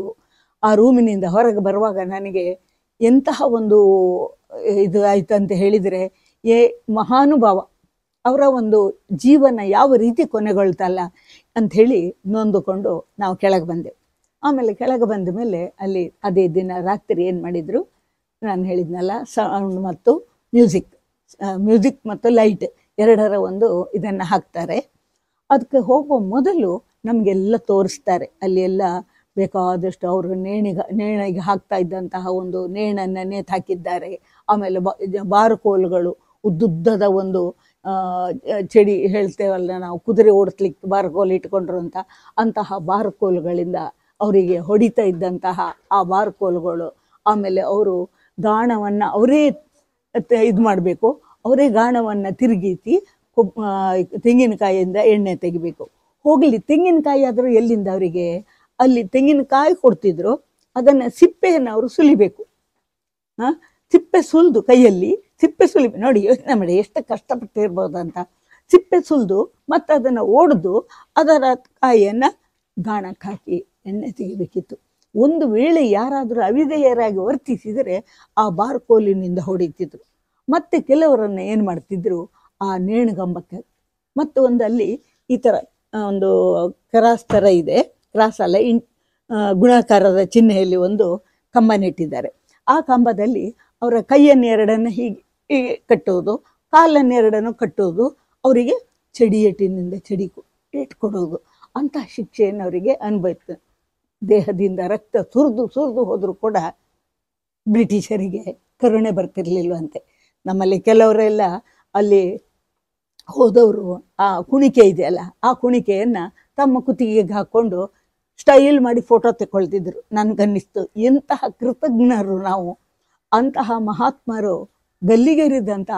ಆ ರೂಮಿನಿಂದ ಹೊರಗೆ ಬರುವಾಗ ನನಗೆ ಎಂತಹ ಒಂದು ಇದು ಆಯಿತು ಅಂತ ಹೇಳಿದರೆ, ಮಹಾನುಭಾವ ಅವರ ಒಂದು ಜೀವನ ಯಾವ ರೀತಿ ಕೊನೆಗೊಳ್ತಲ್ಲ ಅಂಥೇಳಿ ನೊಂದುಕೊಂಡು ನಾವು ಕೆಳಗೆ ಬಂದೆವು. ಆಮೇಲೆ ಕೆಳಗೆ ಬಂದ ಮೇಲೆ ಅಲ್ಲಿ ಅದೇ ದಿನ ರಾತ್ರಿ ಏನು ಮಾಡಿದರು, ನಾನು ಹೇಳಿದ್ನಲ್ಲ ಸೌಂಡ್ ಮತ್ತು ಮ್ಯೂಸಿಕ್ ಮತ್ತು ಲೈಟ್ ಎರಡರ ಒಂದು ಇದನ್ನು ಹಾಕ್ತಾರೆ. ಅದಕ್ಕೆ ಹೋಗೋ ಮೊದಲು ನಮಗೆಲ್ಲ ತೋರಿಸ್ತಾರೆ. ಅಲ್ಲಿ ಎಲ್ಲ ಬೇಕಾದಷ್ಟು ಅವರು ನೇಣಿಗೆ ಹಾಕ್ತಾ ಇದ್ದಂತಹ ಒಂದು ನೇಣನ್ನು ನೇತು ಹಾಕಿದ್ದಾರೆ. ಆಮೇಲೆ ಬಾರುಕೋಲುಗಳು, ಉದ್ದುದ್ದದ ಒಂದು ಚಡಿ ಹೇಳ್ತೇವಲ್ಲ ನಾವು, ಕುದುರೆ ಓಡಿಸ್ಲಿಕ್ಕೆ ಬಾರುಕೋಲು ಇಟ್ಕೊಂಡ್ರು ಅಂತ, ಅಂತಹ ಬಾರುಕೋಲುಗಳಿಂದ ಅವರಿಗೆ ಹೊಡಿತಾ ಇದ್ದಂತಹ ಆ ಬಾರುಕೋಲುಗಳು. ಆಮೇಲೆ ಅವರು ಗಾಣವನ್ನು ಅವರೇ ಇದು ಮಾಡಬೇಕು, ಅವರೇ ಗಾಣವನ್ನು ತಿರುಗಿಸಿ ತೆಂಗಿನಕಾಯಿಯಿಂದ ಎಣ್ಣೆ ತೆಗಿಬೇಕು. ಹೋಗಲಿ, ತೆಂಗಿನಕಾಯಿ ಆದರೂ ಎಲ್ಲಿಂದ ಅವರಿಗೆ? ಅಲ್ಲಿ ತೆಂಗಿನಕಾಯಿ ಕೊಡ್ತಿದ್ರು, ಅದನ್ನು ಸಿಪ್ಪೆಯನ್ನು ಅವರು ಸುಲಿಬೇಕು. ಸಿಪ್ಪೆ ಸುಲಿದು ಕೈಯಲ್ಲಿ ಸಿಪ್ಪೆ ಸುಲಿಬೇಕು. ನೋಡಿ ಯೋಚನೆ ಮಾಡಿ ಎಷ್ಟು ಕಷ್ಟಪಟ್ಟಿರ್ಬೋದಂತ. ಸಿಪ್ಪೆ ಸುಲಿದು ಮತ್ತು ಅದನ್ನು ಒಡೆದು ಅದರ ಕಾಯಿಯನ್ನು ಗಾಣಕ್ಕೆ ಹಾಕಿ ಎಣ್ಣೆ ತೆಗಿಬೇಕಿತ್ತು. ಒಂದು ವೇಳೆ ಯಾರಾದರೂ ಅವಿಧೇಯರಾಗಿ ವರ್ತಿಸಿದರೆ ಆ ಬಾರ್ಕೋಲಿನಿಂದ ಹೊಡಿತಿದ್ರು. ಮತ್ತು ಕೆಲವರನ್ನು ಏನು ಮಾಡ್ತಿದ್ರು, ಆ ನೇಣುಗಂಬಕ್ಕೆ ಮತ್ತು ಒಂದಲ್ಲಿ ಈ ಥರ ಒಂದು ಕ್ರಾಸ್ ಥರ ಇದೆ, ಕ್ರಾಸ್ ಅಲ್ಲ, ಗುಣಾಕಾರದ ಚಿಹ್ನೆಯಲ್ಲಿ ಒಂದು ಕಂಬ ನೆಟ್ಟಿದ್ದಾರೆ. ಆ ಕಂಬದಲ್ಲಿ ಅವರ ಕೈಯನ್ನು ಎರಡನ್ನು ಹೀಗೆ ಕಟ್ಟುವುದು, ಕಾಲನ್ನು ಎರಡನ್ನು ಕಟ್ಟುವುದು, ಅವರಿಗೆ ಚಡಿಯೇಟಿನಿಂದ ಇಟ್ಕೊಡೋದು. ಅಂತಹ ಶಿಕ್ಷೆಯನ್ನು ಅವರಿಗೆ ಅನುಭವಿಸ್ತದೆ. ದೇಹದಿಂದ ರಕ್ತ ಸುರಿದು ಹೋದರೂ ಕೂಡ ಬ್ರಿಟಿಷರಿಗೆ ಕರುಣೆ ಬರ್ತಿರ್ಲಿಲ್ವಂತೆ. ನಮ್ಮಲ್ಲಿ ಕೆಲವರೆಲ್ಲ ಅಲ್ಲಿ ಹೋದವರು ಆ ಕುಣಿಕೆ ಇದೆಯಲ್ಲ, ಆ ಕುಣಿಕೆಯನ್ನು ತಮ್ಮ ಕುತ್ತಿಗೆಗೆ ಹಾಕ್ಕೊಂಡು ಸ್ಟೈಲ್ ಮಾಡಿ ಫೋಟೋ ತಗೊಳ್ತಿದ್ರು. ನನಗನ್ನಿಸ್ತು ಎಂತಹ ಕೃತಜ್ಞರು ನಾವು. ಅಂತಹ ಮಹಾತ್ಮರು ಗಲ್ಲಿಗೇರಿದಂಥ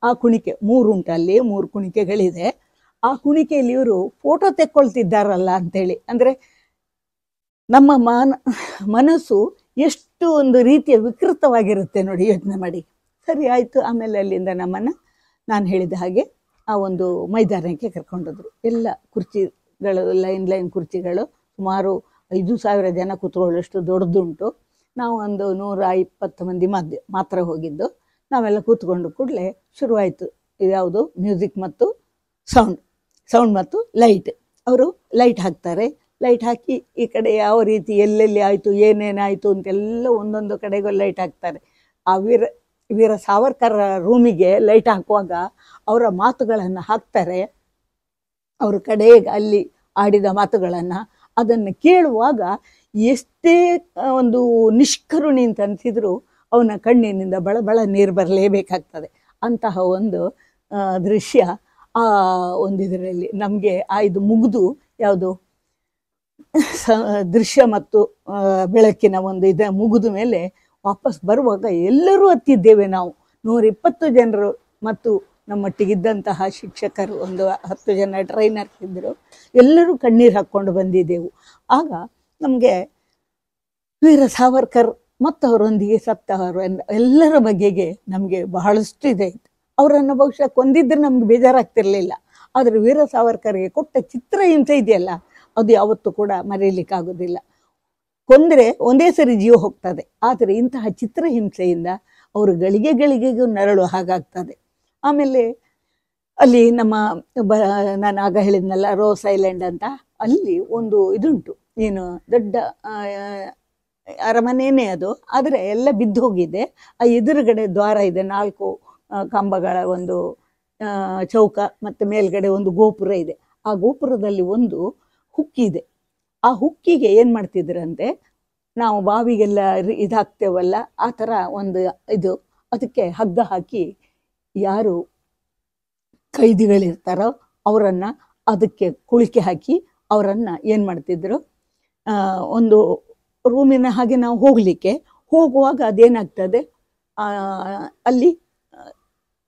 ಆ ಕುಣಿಕೆ 3 ಉಂಟು, ಅಲ್ಲಿ 3 ಕುಣಿಕೆಗಳಿದೆ. ಆ ಕುಣಿಕೆಯಲ್ಲಿ ಇವರು ಫೋಟೋ ತೆಕ್ಕೊಳ್ತಿದ್ದಾರಲ್ಲ ಅಂಥೇಳಿ, ಅಂದರೆ ನಮ್ಮ ಮನಸ್ಸು ಎಷ್ಟು ಒಂದು ರೀತಿಯ ವಿಕೃತವಾಗಿರುತ್ತೆ ನೋಡಿ, ಯೋಚನೆ ಮಾಡಿ. ಸರಿ ಆಯಿತು. ಆಮೇಲೆ ಅಲ್ಲಿಂದ ನಮ್ಮನ್ನು ನಾನು ಹೇಳಿದ ಹಾಗೆ ಆ ಒಂದು ಮೈದಾನಕ್ಕೆ ಕರ್ಕೊಂಡೋದ್ರು. ಎಲ್ಲ ಕುರ್ಚಿಗಳು, ಲೈನ್ ಕುರ್ಚಿಗಳು, ಸುಮಾರು 5,000 ಜನ ಕೂತ್ಕೊಳ್ಳೋಷ್ಟು ದೊಡ್ಡದುಂಟು. ನಾವು ಒಂದು 120 ಮಂದಿ ಮಾತ್ರ ಹೋಗಿದ್ದು. ನಾವೆಲ್ಲ ಕೂತ್ಕೊಂಡು ಕೂಡಲೇ ಶುರುವಾಯಿತು ಇದ್ಯಾವುದು, ಮ್ಯೂಸಿಕ್ ಮತ್ತು ಸೌಂಡ್ ಮತ್ತು ಲೈಟ್. ಅವರು ಲೈಟ್ ಹಾಕ್ತಾರೆ. ಲೈಟ್ ಹಾಕಿ ಈ ಕಡೆ ಯಾವ ರೀತಿ ಎಲ್ಲೆಲ್ಲಿ ಆಯಿತು, ಏನೇನಾಯಿತು ಅಂತೆಲ್ಲ ಒಂದೊಂದು ಕಡೆಗೂ ಲೈಟ್ ಹಾಕ್ತಾರೆ. ಆ ವೀರ ಸಾವರ್ಕರ್ ರೂಮಿಗೆ ಲೈಟ್ ಹಾಕುವಾಗ ಅವರ ಮಾತುಗಳನ್ನು ಹಾಕ್ತಾರೆ. ಅವರು ಕಡೆಗೆ ಅಲ್ಲಿ ಆಡಿದ ಮಾತುಗಳನ್ನು ಅದನ್ನು ಕೇಳುವಾಗ ಎಷ್ಟೇ ಒಂದು ನಿಷ್ಕರುಣಿ ಅಂತ ಅನಿಸಿದ್ರು ಅವನ ಕಣ್ಣಿನಿಂದ ಬಳ ಬಳ ನೀರು ಬರಲೇಬೇಕಾಗ್ತದೆ. ಅಂತಹ ಒಂದು ದೃಶ್ಯ ಆ ಒಂದು ಇದರಲ್ಲಿ ನಮಗೆ ಇದು ಮುಗಿದು ಯಾವುದು ದೃಶ್ಯ ಮತ್ತು ಬೆಳಕಿನ ಒಂದು ಮುಗಿದ ಮೇಲೆ ವಾಪಸ್ ಬರುವಾಗ ಎಲ್ಲರೂ ಹತ್ತಿದ್ದೇವೆ. ನಾವು 120 ಜನರು ಮತ್ತು ನಮ್ಮೊಟ್ಟಿಗಿದ್ದಂತಹ ಶಿಕ್ಷಕರು ಒಂದು 10 ಜನ ಟ್ರೈನರ್ಸ್ ಇದ್ದರು. ಎಲ್ಲರೂ ಕಣ್ಣೀರು ಹಾಕ್ಕೊಂಡು ಬಂದಿದ್ದೆವು. ಆಗ ನಮಗೆ ವೀರ ಸಾವರ್ಕರ್ ಮತ್ತು ಅವರೊಂದಿಗೆ ಸತ್ತವರು ಎಲ್ಲರ ಬಗೆಗೆ ನಮಗೆ ಬಹಳಷ್ಟು ಇದಾಯಿತು. ಅವರನ್ನು ಬಹುಶಃ ಕೊಂದಿದ್ದರೆ ನಮ್ಗೆ ಬೇಜಾರಾಗ್ತಿರ್ಲಿಲ್ಲ. ಆದರೆ ವೀರ ಸಾವರ್ಕರ್ಗೆ ಕೊಟ್ಟ ಚಿತ್ರಹಿಂಸೆ ಇದೆಯಲ್ಲ, ಅದು ಯಾವತ್ತೂ ಕೂಡ ಮರೆಯಲಿಕ್ಕಾಗೋದಿಲ್ಲ. ಕೊಂದರೆ ಒಂದೇ ಸರಿ ಜೀವ ಹೋಗ್ತದೆ, ಆದರೆ ಇಂತಹ ಚಿತ್ರಹಿಂಸೆಯಿಂದ ಅವರು ಗಳಿಗೆಗೂ ನರಳು ಹಾಗಾಗ್ತದೆ. ಆಮೇಲೆ ಅಲ್ಲಿ ನಮ್ಮ ನಾನು ಆಗ ಹೇಳಿದ್ನಲ್ಲ ರೋಸ್ ಐಲ್ಯಾಂಡ್ ಅಂತ, ಅಲ್ಲಿ ಒಂದು ಇದುಂಟು, ಏನು ದೊಡ್ಡ ಅರಮನೆಯೇ ಅದು, ಆದರೆ ಎಲ್ಲ ಬಿದ್ದು ಹೋಗಿದೆ. ಆ ಎದುರುಗಡೆ ದ್ವಾರ ಇದೆ, 4 ಕಂಬಗಳ ಒಂದು ಚೌಕ ಮತ್ತು ಮೇಲ್ಗಡೆ ಒಂದು ಗೋಪುರ ಇದೆ. ಆ ಗೋಪುರದಲ್ಲಿ ಒಂದು ಹುಕ್ಕಿದೆ. ಆ ಹುಕ್ಕಿಗೆ ಏನು ಮಾಡ್ತಿದ್ರಂತೆ, ನಾವು ಬಾವಿಗೆಲ್ಲ ಇದಾಗ್ತೇವಲ್ಲ ಆ ಥರ ಒಂದು ಇದು, ಅದಕ್ಕೆ ಹಗ್ಗ ಹಾಕಿ ಯಾರು ಕೈದಿಗಳಿರ್ತಾರೋ ಅವರನ್ನು ಅದಕ್ಕೆ ಕುಳಿಕೆ ಹಾಕಿ ಅವರನ್ನು ಏನು ಮಾಡ್ತಿದ್ರು, ಒಂದು ರೂಮಿನ ಹಾಗೆ ನಾವು ಹೋಗುವಾಗ ಅದೇನಾಗ್ತದೆ, ಅಲ್ಲಿ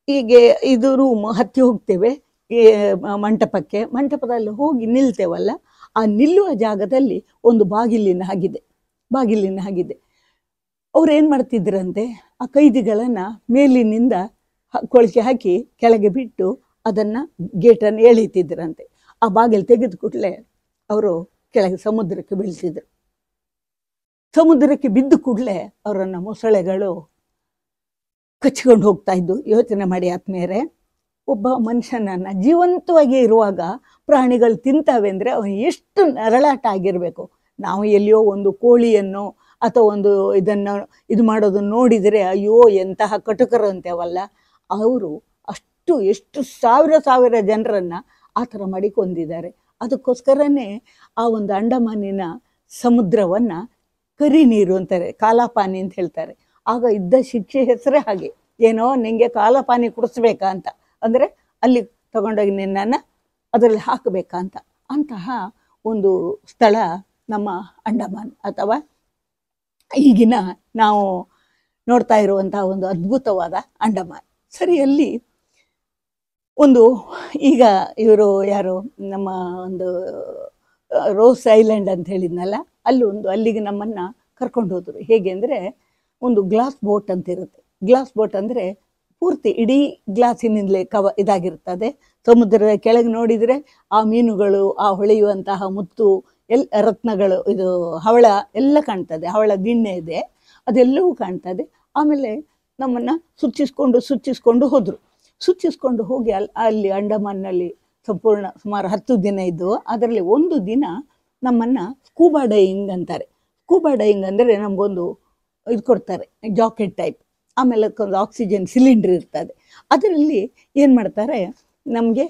ಹೀಗೆ ಇದು ರೂಮ್ ಹತ್ತಿ ಹೋಗ್ತೇವೆ ಮಂಟಪದಲ್ಲಿ ಹೋಗಿ ನಿಲ್ತೇವಲ್ಲ, ಆ ನಿಲ್ಲುವ ಜಾಗದಲ್ಲಿ ಒಂದು ಬಾಗಿಲಿನ ಹಾಗಿದೆ. ಅವ್ರು ಏನು ಮಾಡ್ತಿದ್ರಂತೆ, ಆ ಕೈದಿಗಳನ್ನು ಮೇಲಿನಿಂದ ಕೊಳಿಕೆ ಹಾಕಿ ಕೆಳಗೆ ಬಿಟ್ಟು ಅದನ್ನು ಗೇಟನ್ನು ಎಳೀತಿದ್ರಂತೆ. ಆ ಬಾಗಿಲು ತೆಗೆದು ಕೂಡಲೇ ಅವರು ಕೆಳಗೆ ಸಮುದ್ರಕ್ಕೆ ಬೀಳ್ತಿದ್ರು. ಸಮುದ್ರಕ್ಕೆ ಬಿದ್ದು ಕೂಡಲೇ ಅವರನ್ನು ಮೊಸಳೆಗಳು ಕಚ್ಕೊಂಡು ಹೋಗ್ತಾ ಇದ್ದು. ಯೋಚನೆ ಮಾಡಿ ಆತ್ಮೀಯರೇ, ಒಬ್ಬ ಮನುಷ್ಯನನ್ನು ಜೀವಂತವಾಗಿ ಇರುವಾಗ ಪ್ರಾಣಿಗಳು ತಿಂತಾವೆ ಅಂದರೆ ಅವನು ಎಷ್ಟು ನರಳಾಟ ಆಗಿರಬೇಕು. ನಾವು ಎಲ್ಲಿಯೋ ಒಂದು ಕೋಳಿಯನ್ನು ಅಥವಾ ಒಂದು ಇದನ್ನು ಇದು ಮಾಡೋದನ್ನು ನೋಡಿದರೆ ಅಯ್ಯೋ ಎಂತಹ ಕಟುಕರು ಅಂತೇವಲ್ಲ, ಅವರು ಎಷ್ಟು ಸಾವಿರ ಜನರನ್ನು ಆ ಥರ ಮಾಡಿ ಕೊಂದಿದ್ದಾರೆ. ಅದಕ್ಕೋಸ್ಕರನೇ ಆ ಒಂದು ಅಂಡಮಾನಿನ ಸಮುದ್ರವನ್ನು ಕರಿ ನೀರು ಅಂತಾರೆ, ಕಾಲಾಪಾನಿ ಅಂತ ಹೇಳ್ತಾರೆ. ಆಗ ಇದ್ದ ಶಿಕ್ಷೆ ಹೆಸರೇ ಹಾಗೆ, ಏನೋ ನಿಂಗೆ ಕಾಲಪಾನಿ ಕುಡಿಸ್ಬೇಕಾ ಅಂತ, ಅಂದರೆ ಅಲ್ಲಿ ತಗೊಂಡೋಗಿ ನಿನ್ನನ್ನು ಅದರಲ್ಲಿ ಹಾಕಬೇಕಾ ಅಂತ. ಅಂತಹ ಒಂದು ಸ್ಥಳ ನಮ್ಮ ಅಂಡಮಾನ್ ಅಥವಾ ಈಗಿನ ನಾವು ನೋಡ್ತಾ ಇರುವಂತಹ ಒಂದು ಅದ್ಭುತವಾದ ಅಂಡಮಾನ್. ಸರಿ, ಅಲ್ಲಿ ಒಂದು ಈಗ ಇವರು ಯಾರು ನಮ್ಮ ಒಂದು ರೋಸ್ ಐಲ್ಯಾಂಡ್ ಅಂತ ಹೇಳಿದ್ನಲ್ಲ, ಅಲ್ಲಿಗೆ ನಮ್ಮನ್ನು ಕರ್ಕೊಂಡು ಹೋದರು. ಹೇಗೆ ಅಂದರೆ ಒಂದು ಗ್ಲಾಸ್ ಬೋಟ್ ಅಂತ ಇರುತ್ತೆ. ಗ್ಲಾಸ್ ಬೋಟ್ ಅಂದರೆ ಪೂರ್ತಿ ಇಡೀ ಗ್ಲಾಸಿನಿಂದಲೇ ಇದಾಗಿರ್ತದೆ. ಸಮುದ್ರದ ಕೆಳಗೆ ನೋಡಿದರೆ ಆ ಮೀನುಗಳು, ಆ ಹೊಳೆಯುವಂತಹ ಮುತ್ತು ರತ್ನಗಳು, ಇದು ಹವಳ ಎಲ್ಲ ಕಾಣ್ತದೆ, ಹವಳ ದಿಣ್ಣೆ ಇದೆ, ಅದೆಲ್ಲವೂ ಕಾಣ್ತದೆ. ಆಮೇಲೆ ನಮ್ಮನ್ನು ಸುಚ್ಚಿಸ್ಕೊಂಡು ಹೋದರು. ಸುಚ್ಚಿಸ್ಕೊಂಡು ಹೋಗಿ ಅಲ್ಲಿ ಅಂಡಮಾನ್ನಲ್ಲಿ ಸುಮಾರು 10 ದಿನ ಇದ್ದು, ಅದರಲ್ಲಿ ಒಂದು ದಿನ ನಮ್ಮನ್ನು ಸ್ಕೂಬಾ ಡೈಯಿಂಗ್ ಅಂತಾರೆ. ಸ್ಕೂಬಾ ಡೈಯಿಂಗ್ ಅಂದರೆ ನಮಗೊಂದು ಇದು ಕೊಡ್ತಾರೆ, ಜಾಕೆಟ್ ಟೈಪ್, ಆಮೇಲೆ ಅದಕ್ಕೊಂದು ಆಕ್ಸಿಜನ್ ಸಿಲಿಂಡ್ರ್ ಇರ್ತದೆ. ಅದರಲ್ಲಿ ಏನು ಮಾಡ್ತಾರೆ, ನಮಗೆ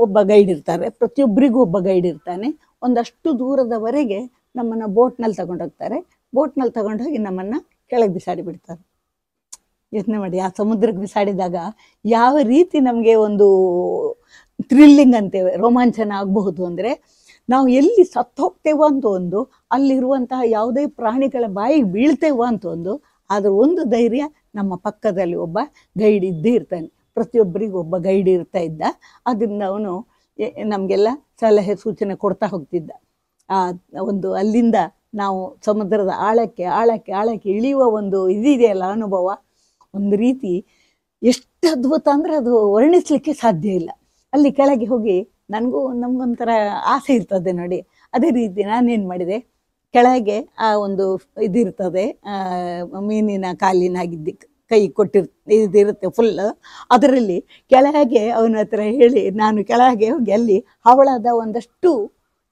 ಒಬ್ಬ ಗೈಡ್ ಇರ್ತಾರೆ, ಪ್ರತಿಯೊಬ್ಬರಿಗೂ ಒಬ್ಬ ಗೈಡ್ ಇರ್ತಾನೆ. ಒಂದಷ್ಟು ದೂರದವರೆಗೆ ನಮ್ಮನ್ನು ಬೋಟ್ನಲ್ಲಿ ತಗೊಂಡೋಗ್ತಾರೆ. ಬೋಟ್ನಲ್ಲಿ ತಗೊಂಡೋಗಿ ನಮ್ಮನ್ನು ಕೆಳಗೆ ಬಿಸಾಡಿ ಬಿಡ್ತಾರೆ. ಯೋಚನೆ ಮಾಡಿ, ಆ ಸಮುದ್ರಕ್ಕೆ ಬಿಸಾಡಿದಾಗ ಯಾವ ರೀತಿ ನಮಗೆ ಒಂದು ಥ್ರಿಲ್ಲಿಂಗ್ ಅಂತೇವೆ, ರೋಮಾಂಚನ ಆಗಬಹುದು. ಅಂದರೆ ನಾವು ಎಲ್ಲಿ ಸತ್ತು ಹೋಗ್ತೇವೋ ಅಂತ ಒಂದು, ಅಲ್ಲಿರುವಂತಹ ಯಾವುದೇ ಪ್ರಾಣಿಗಳ ಬಾಯಿಗೆ ಬೀಳ್ತೇವೋ ಅಂತ ಒಂದು, ಆದರೆ ಒಂದು ಧೈರ್ಯ, ನಮ್ಮ ಪಕ್ಕದಲ್ಲಿ ಒಬ್ಬ ಗೈಡ್ ಇದ್ದೇ ಇರ್ತಾನೆ. ಪ್ರತಿಯೊಬ್ಬರಿಗೂ ಒಬ್ಬ ಗೈಡ್ ಇರ್ತಾ ಇದ್ದ. ಅದರಿಂದ ಅವನು ನಮಗೆಲ್ಲ ಸಲಹೆ ಸೂಚನೆ ಕೊಡ್ತಾ ಹೋಗ್ತಿದ್ದ. ಆ ಒಂದು ಅಲ್ಲಿಂದ ನಾವು ಸಮುದ್ರದ ಆಳಕ್ಕೆ ಇಳಿಯುವ ಒಂದು ಇದೆಯಲ್ಲ ಅನುಭವ, ಒಂದು ರೀತಿ ಎಷ್ಟು ಅದ್ಭುತ ಅಂದರೆ ಅದು ವರ್ಣಿಸಲಿಕ್ಕೆ ಸಾಧ್ಯ ಇಲ್ಲ. ಅಲ್ಲಿ ಕೆಳಗೆ ಹೋಗಿ ನಮಗೊಂಥರ ಆಸೆ ಇರ್ತದೆ ನೋಡಿ. ಅದೇ ರೀತಿ ನಾನೇನು ಮಾಡಿದೆ, ಕೆಳಗೆ ಆ ಒಂದು ಇದಿರ್ತದೆ, ಮೀನಿನ ಕಾಲಿನಾಗಿದ್ದು ಕೈ ಇದಿರುತ್ತೆ ಫುಲ್, ಅದರಲ್ಲಿ ಕೆಳಗೆ ಅವನ ಹತ್ರ ಹೇಳಿ ನಾನು ಕೆಳಗೆ ಹೋಗಿ ಅಲ್ಲಿ ಹವಳದ ಒಂದಷ್ಟು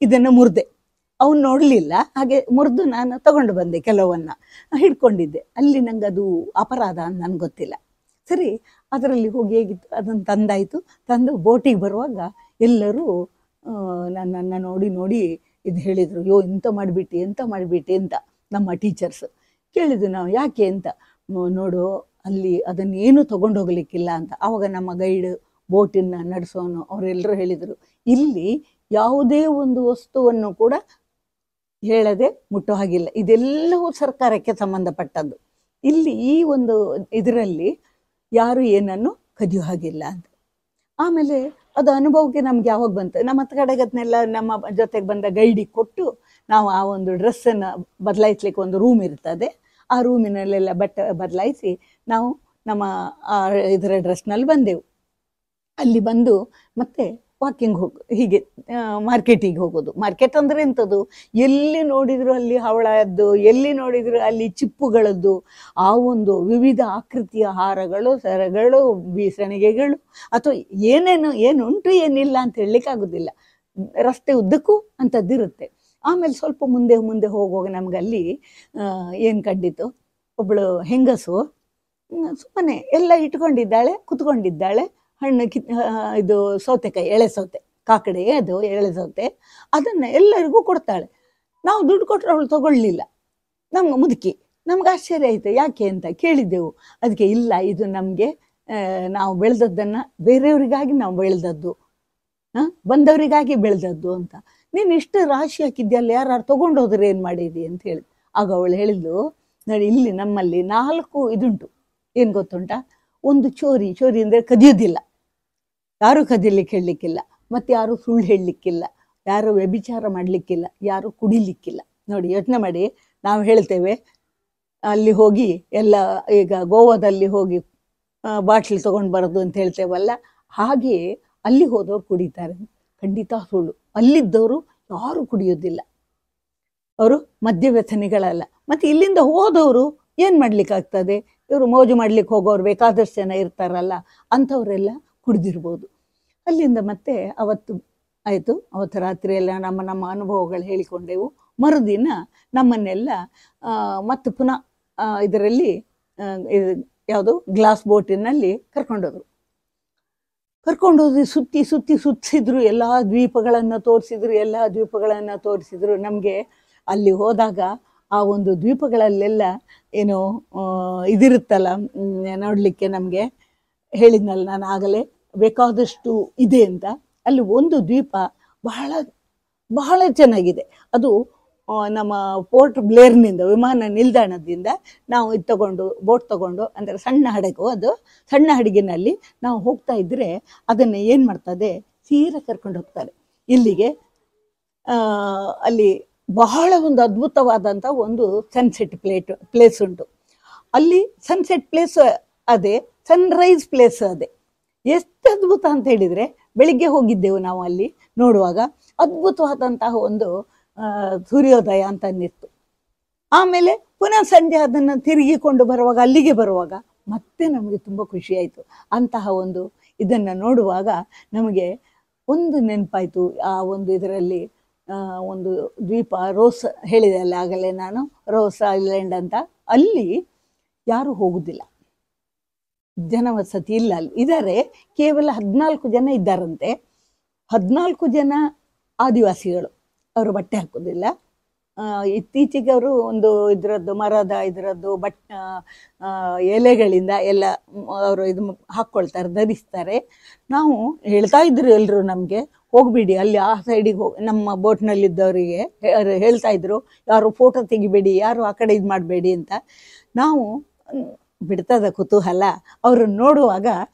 ಇದನ್ನು ಮುರಿದೆ. ಅವನು ನೋಡಲಿಲ್ಲ, ಹಾಗೆ ಮುರಿದು ನಾನು ತಗೊಂಡು ಬಂದೆ, ಕೆಲವನ್ನು ಹಿಡ್ಕೊಂಡಿದ್ದೆ. ಅಲ್ಲಿ ನಂಗೆ ಅದು ಅಪರಾಧ ಅಂತ ನನಗೆ ಗೊತ್ತಿಲ್ಲ. ಸರಿ, ಅದರಲ್ಲಿ ಹೋಗಿ ಹೇಗಿತ್ತು ಅದನ್ನು ತಂದು ಬೋಟಿಗೆ ಬರುವಾಗ ಎಲ್ಲರೂ ನನ್ನನ್ನು ನೋಡಿ ಇದು ಹೇಳಿದರು, ಯೋ ಎಂತ ಮಾಡಿಬಿಟ್ಟು ಅಂತ ನಮ್ಮ ಟೀಚರ್ಸ್ ಕೇಳಿದ್ವಿ ನಾವು, ಯಾಕೆ ಅಂತ. ನೋಡು ಅಲ್ಲಿ ಅದನ್ನೇನು ತೊಗೊಂಡೋಗ್ಲಿಕ್ಕಿಲ್ಲ ಅಂತ. ಆವಾಗ ನಮ್ಮ ಗೈಡ್ ಬೋಟನ್ನು ನಡೆಸೋನು ಅವರೆಲ್ಲರೂ ಹೇಳಿದರು, ಇಲ್ಲಿ ಯಾವುದೇ ಒಂದು ವಸ್ತುವನ್ನು ಕೂಡ ಹೇಳದೆ ಮುಟ್ಟೋ ಹಾಗಿಲ್ಲ, ಇದೆಲ್ಲವೂ ಸರ್ಕಾರಕ್ಕೆ ಸಂಬಂಧಪಟ್ಟದ್ದು, ಇಲ್ಲಿ ಈ ಒಂದು ಇದರಲ್ಲಿ ಯಾರು ಏನನ್ನು ಕದಿಯೋ ಹಾಗಿಲ್ಲ ಅಂತ. ಆಮೇಲೆ ಅದು ಅನುಭವಕ್ಕೆ ನಮ್ಗೆ ಯಾವಾಗ ಬಂತು, ನಮ್ಮ ಕಡೆಗತ್ನೆಲ್ಲ ನಮ್ಮ ಜೊತೆಗೆ ಬಂದ ಗೈಡಿಗೆ ಕೊಟ್ಟು ನಾವು ಆ ಒಂದು ಡ್ರೆಸ್ಸನ್ನು ಬದಲಾಯಿಸ್ಲಿಕ್ಕೆ ಒಂದು ರೂಮ್ ಇರ್ತದೆ, ಆ ರೂಮಿನಲ್ಲೆಲ್ಲ ಬಟ್ಟೆ ಬದಲಾಯಿಸಿ ನಾವು ನಮ್ಮ ಇದರ ಡ್ರೆಸ್ನಲ್ಲಿ ಬಂದೆವು. ಅಲ್ಲಿ ಬಂದು ಮತ್ತೆ ವಾಕಿಂಗ್ ಹೀಗೆ ಮಾರ್ಕೆಟಿಗೆ ಹೋಗೋದು. ಮಾರ್ಕೆಟ್ ಅಂದರೆ ಎಂಥದ್ದು, ಎಲ್ಲಿ ನೋಡಿದ್ರು ಅಲ್ಲಿ ಹವಳದ್ದು, ಎಲ್ಲಿ ನೋಡಿದ್ರು ಅಲ್ಲಿ ಚಿಪ್ಪುಗಳದ್ದು, ಆ ಒಂದು ವಿವಿಧ ಆಕೃತಿಯ ಹಾರಗಳು, ಸರಗಳು, ಬೀಸಣಿಗೆಗಳು, ಅಥವಾ ಏನುಂಟು ಏನಿಲ್ಲ ಅಂತ ಹೇಳಲಿಕ್ಕಾಗೋದಿಲ್ಲ. ರಸ್ತೆ ಉದ್ದಕ್ಕೂ ಅಂಥದ್ದಿರುತ್ತೆ. ಆಮೇಲೆ ಸ್ವಲ್ಪ ಮುಂದೆ ಹೋಗುವಾಗ ನಮ್ಗೆ ಅಲ್ಲಿ ಏನು ಕಂಡಿತು, ಒಬ್ಬಳು ಹೆಂಗಸು ಸುಮ್ಮನೆ ಎಲ್ಲ ಇಟ್ಕೊಂಡಿದ್ದಾಳೆ, ಕುತ್ಕೊಂಡಿದ್ದಾಳೆ. ಹಣ್ಣು ಇದು ಸೌತೆಕಾಯಿ, ಎಳೆ ಸೌತೆ, ಕಾಕಡೆ ಅದು ಎಳೆ ಸೌತೆ, ಅದನ್ನು ಎಲ್ಲರಿಗೂ ಕೊಡ್ತಾಳೆ. ನಾವು ದುಡ್ಡು ಕೊಟ್ಟರೆ ಅವಳು ತಗೊಳ್ಳಿಲ್ಲ. ನಮ್ಗೆ ಮುದುಕಿ, ನಮ್ಗೆ ಆಶ್ಚರ್ಯ ಆಯಿತು, ಯಾಕೆ ಅಂತ ಕೇಳಿದ್ದೆವು. ಅದಕ್ಕೆ ಇಲ್ಲ, ಇದು ನಮಗೆ ನಾವು ಬೆಳೆದದ್ದನ್ನು ಬೇರೆಯವರಿಗಾಗಿ ನಾವು ಬೆಳೆದದ್ದು, ಬಂದವರಿಗಾಗಿ ಬೆಳೆದದ್ದು ಅಂತ. ನೀನು ಇಷ್ಟು ರಾಶಿ ಹಾಕಿದ್ಯಲ್ಲ, ಯಾರು ತೊಗೊಂಡು ಹೋದ್ರೆ ಏನು ಮಾಡಿದಿ ಅಂತ ಹೇಳಿ. ಆಗ ಅವಳು ಹೇಳಿದ್ಲು, ನೋಡಿ ಇಲ್ಲಿ ನಮ್ಮಲ್ಲಿ 4 ಇದುಂಟು, ಏನು ಗೊತ್ತುಂಟಾ, ಒಂದು ಚೋರಿ ಅಂದರೆ ಕದಿಯೋದಿಲ್ಲ, ಯಾರು ಕದಿಲಿಕ್ಕೆ ಹೇಳಲಿಕ್ಕಿಲ್ಲ, ಮತ್ತು ಯಾರು ಸುಳ್ಳು ಹೇಳಲಿಕ್ಕಿಲ್ಲ, ಯಾರು ವ್ಯಭಿಚಾರ ಮಾಡಲಿಕ್ಕಿಲ್ಲ, ಯಾರು ಕುಡಿಲಿಕ್ಕಿಲ್ಲ. ನೋಡಿ ಯೋಚನೆ ಮಾಡಿ, ನಾವು ಹೇಳ್ತೇವೆ ಅಲ್ಲಿ ಹೋಗಿ ಎಲ್ಲ, ಈಗ ಗೋವಾದಲ್ಲಿ ಹೋಗಿ ಬಾಟ್ಲಿ ತೊಗೊಂಡು ಬರೋದು ಅಂತ ಹೇಳ್ತೇವಲ್ಲ, ಹಾಗೆಯೇ ಅಲ್ಲಿ ಹೋದವ್ರು ಕುಡಿತಾರೆ, ಖಂಡಿತ ಸುಳ್ಳು. ಅಲ್ಲಿದ್ದವರು ಯಾರು ಕುಡಿಯೋದಿಲ್ಲ, ಅವರು ಮದ್ಯವ್ಯಸನಿಗಳಲ್ಲ. ಮತ್ತು ಇಲ್ಲಿಂದ ಹೋದವರು ಏನು ಮಾಡ್ಲಿಕ್ಕಾಗ್ತದೆ, ಇವರು ಮೋಜು ಮಾಡ್ಲಿಕ್ಕೆ ಹೋಗೋರು ಬೇಕಾದಷ್ಟು ಜನ ಇರ್ತಾರಲ್ಲ, ಅಂಥವರೆಲ್ಲ ಕುಡಿದಿರ್ಬೋದು. ಅಲ್ಲಿಂದ ಮತ್ತೆ ಅವತ್ತು ಆಯಿತು, ಅವತ್ತು ರಾತ್ರಿ ಎಲ್ಲ ನಮ್ಮ ಅನುಭವಗಳು ಹೇಳಿಕೊಂಡೆವು. ಮರುದಿನ ನಮ್ಮನ್ನೆಲ್ಲ ಮತ್ತು ಪುನಃ ಇದರಲ್ಲಿ ಯಾವುದು ಗ್ಲಾಸ್ ಬೋಟಿನಲ್ಲಿ ಕರ್ಕೊಂಡೋದ್ರು. ಸುತ್ತಿಸಿದ್ರು, ಎಲ್ಲ ದ್ವೀಪಗಳನ್ನು ತೋರಿಸಿದ್ರು. ನಮಗೆ ಅಲ್ಲಿ ಹೋದಾಗ ಆ ಒಂದು ದ್ವೀಪಗಳಲ್ಲೆಲ್ಲ ಏನೋ ಇದಿರುತ್ತಲ್ಲ ನೋಡಲಿಕ್ಕೆ, ನಮಗೆ ಹೇಳಿದ್ನಲ್ಲ ನಾನು ಆಗಲೇ, ಬೇಕಾದಷ್ಟು ಇದೆ ಅಂತ. ಅಲ್ಲಿ ಒಂದು ದ್ವೀಪ ಬಹಳ ಬಹಳ ಚೆನ್ನಾಗಿದೆ. ಅದು ನಮ್ಮ ಪೋರ್ಟ್ ಬ್ಲೇರ್ನಿಂದ, ವಿಮಾನ ನಿಲ್ದಾಣದಿಂದ ನಾವು ಬೋಟ್ ತಗೊಂಡು, ಅಂದರೆ ಸಣ್ಣ ಹಡಗು, ಅದು ಸಣ್ಣ ಹಡಗಿನಲ್ಲಿ ನಾವು ಹೋಗ್ತಾ ಇದ್ದರೆ ಅದನ್ನು ಏನು ಮಾಡ್ತದೆ, ಸೀರಾ ಕರ್ಕೊಂಡು ಹೋಗ್ತಾರೆ ಇಲ್ಲಿಗೆ. ಅಲ್ಲಿ ಬಹಳ ಒಂದು ಅದ್ಭುತವಾದಂಥ ಒಂದು ಸನ್ಸೆಟ್ ಪ್ಲೇಸ್ ಉಂಟು. ಅಲ್ಲಿ ಸನ್ಸೆಟ್ ಪ್ಲೇಸ್ ಅದೇ, ಸನ್ರೈಸ್ ಪ್ಲೇಸ್ ಅದೇ. ಎಷ್ಟು ಅದ್ಭುತ ಅಂತ ಹೇಳಿದರೆ, ಬೆಳಿಗ್ಗೆ ಹೋಗಿದ್ದೆವು ನಾವು, ಅಲ್ಲಿ ನೋಡುವಾಗ ಅದ್ಭುತವಾದಂತಹ ಒಂದು ಸೂರ್ಯೋದಯ ಅಂತ ಅನ್ನಿಸ್ತು. ಆಮೇಲೆ ಪುನಃ ಸಂಜೆ ಅದನ್ನು ತಿರುಗಿಕೊಂಡು ಅಲ್ಲಿಗೆ ಬರುವಾಗ ಮತ್ತೆ ನಮಗೆ ತುಂಬ ಖುಷಿಯಾಯಿತು. ಅಂತಹ ಒಂದು ಇದನ್ನು ನೋಡುವಾಗ ನಮಗೆ ಒಂದು ನೆನಪಾಯಿತು. ಆ ಒಂದು ಇದರಲ್ಲಿ ಒಂದು ದ್ವೀಪ, ರೋಸ್ ಹೇಳಿದೆ ಅಲ್ಲ ಆಗಲೇ ನಾನು, ರೋಸ್ ಐಲ್ಯಾಂಡ್ ಅಂತ. ಅಲ್ಲಿ ಯಾರು ಹೋಗುವುದಿಲ್ಲ, ಜನವಸತಿ ಇಲ್ಲ. ಅಲ್ಲಿ ಇದ್ದಾರೆ, ಕೇವಲ 14 ಜನ ಇದ್ದಾರಂತೆ. 14 ಜನ ಆದಿವಾಸಿಗಳು, ಅವರು ಬಟ್ಟೆ ಹಾಕೋದಿಲ್ಲ. ಇತ್ತೀಚೆಗೆ ಅವರು ಒಂದು ಇದರದ್ದು ಎಲೆಗಳಿಂದ ಎಲ್ಲ ಅವರು ಇದು ಹಾಕ್ಕೊಳ್ತಾರೆ, ಧರಿಸ್ತಾರೆ. ನಾವು ಹೇಳ್ತಾ ಇದ್ರು ಎಲ್ಲರೂ ನಮಗೆ, ಹೋಗ್ಬಿಡಿ ಅಲ್ಲಿ ಆ ಸೈಡಿಗೆ ನಮ್ಮ ಬೋಟ್ನಲ್ಲಿದ್ದವರಿಗೆ ಹೇಳ್ತಾ ಇದ್ರು, ಯಾರು ಫೋಟೋ ತೆಗಿಬೇಡಿ, ಯಾರು ಆ ಕಡೆ ಇದು ಮಾಡಬೇಡಿ ಅಂತ. ನಾವು ಬಿಡ್ತದ ಕುತೂಹಲ, ಅವ್ರನ್ನ ನೋಡುವಾಗ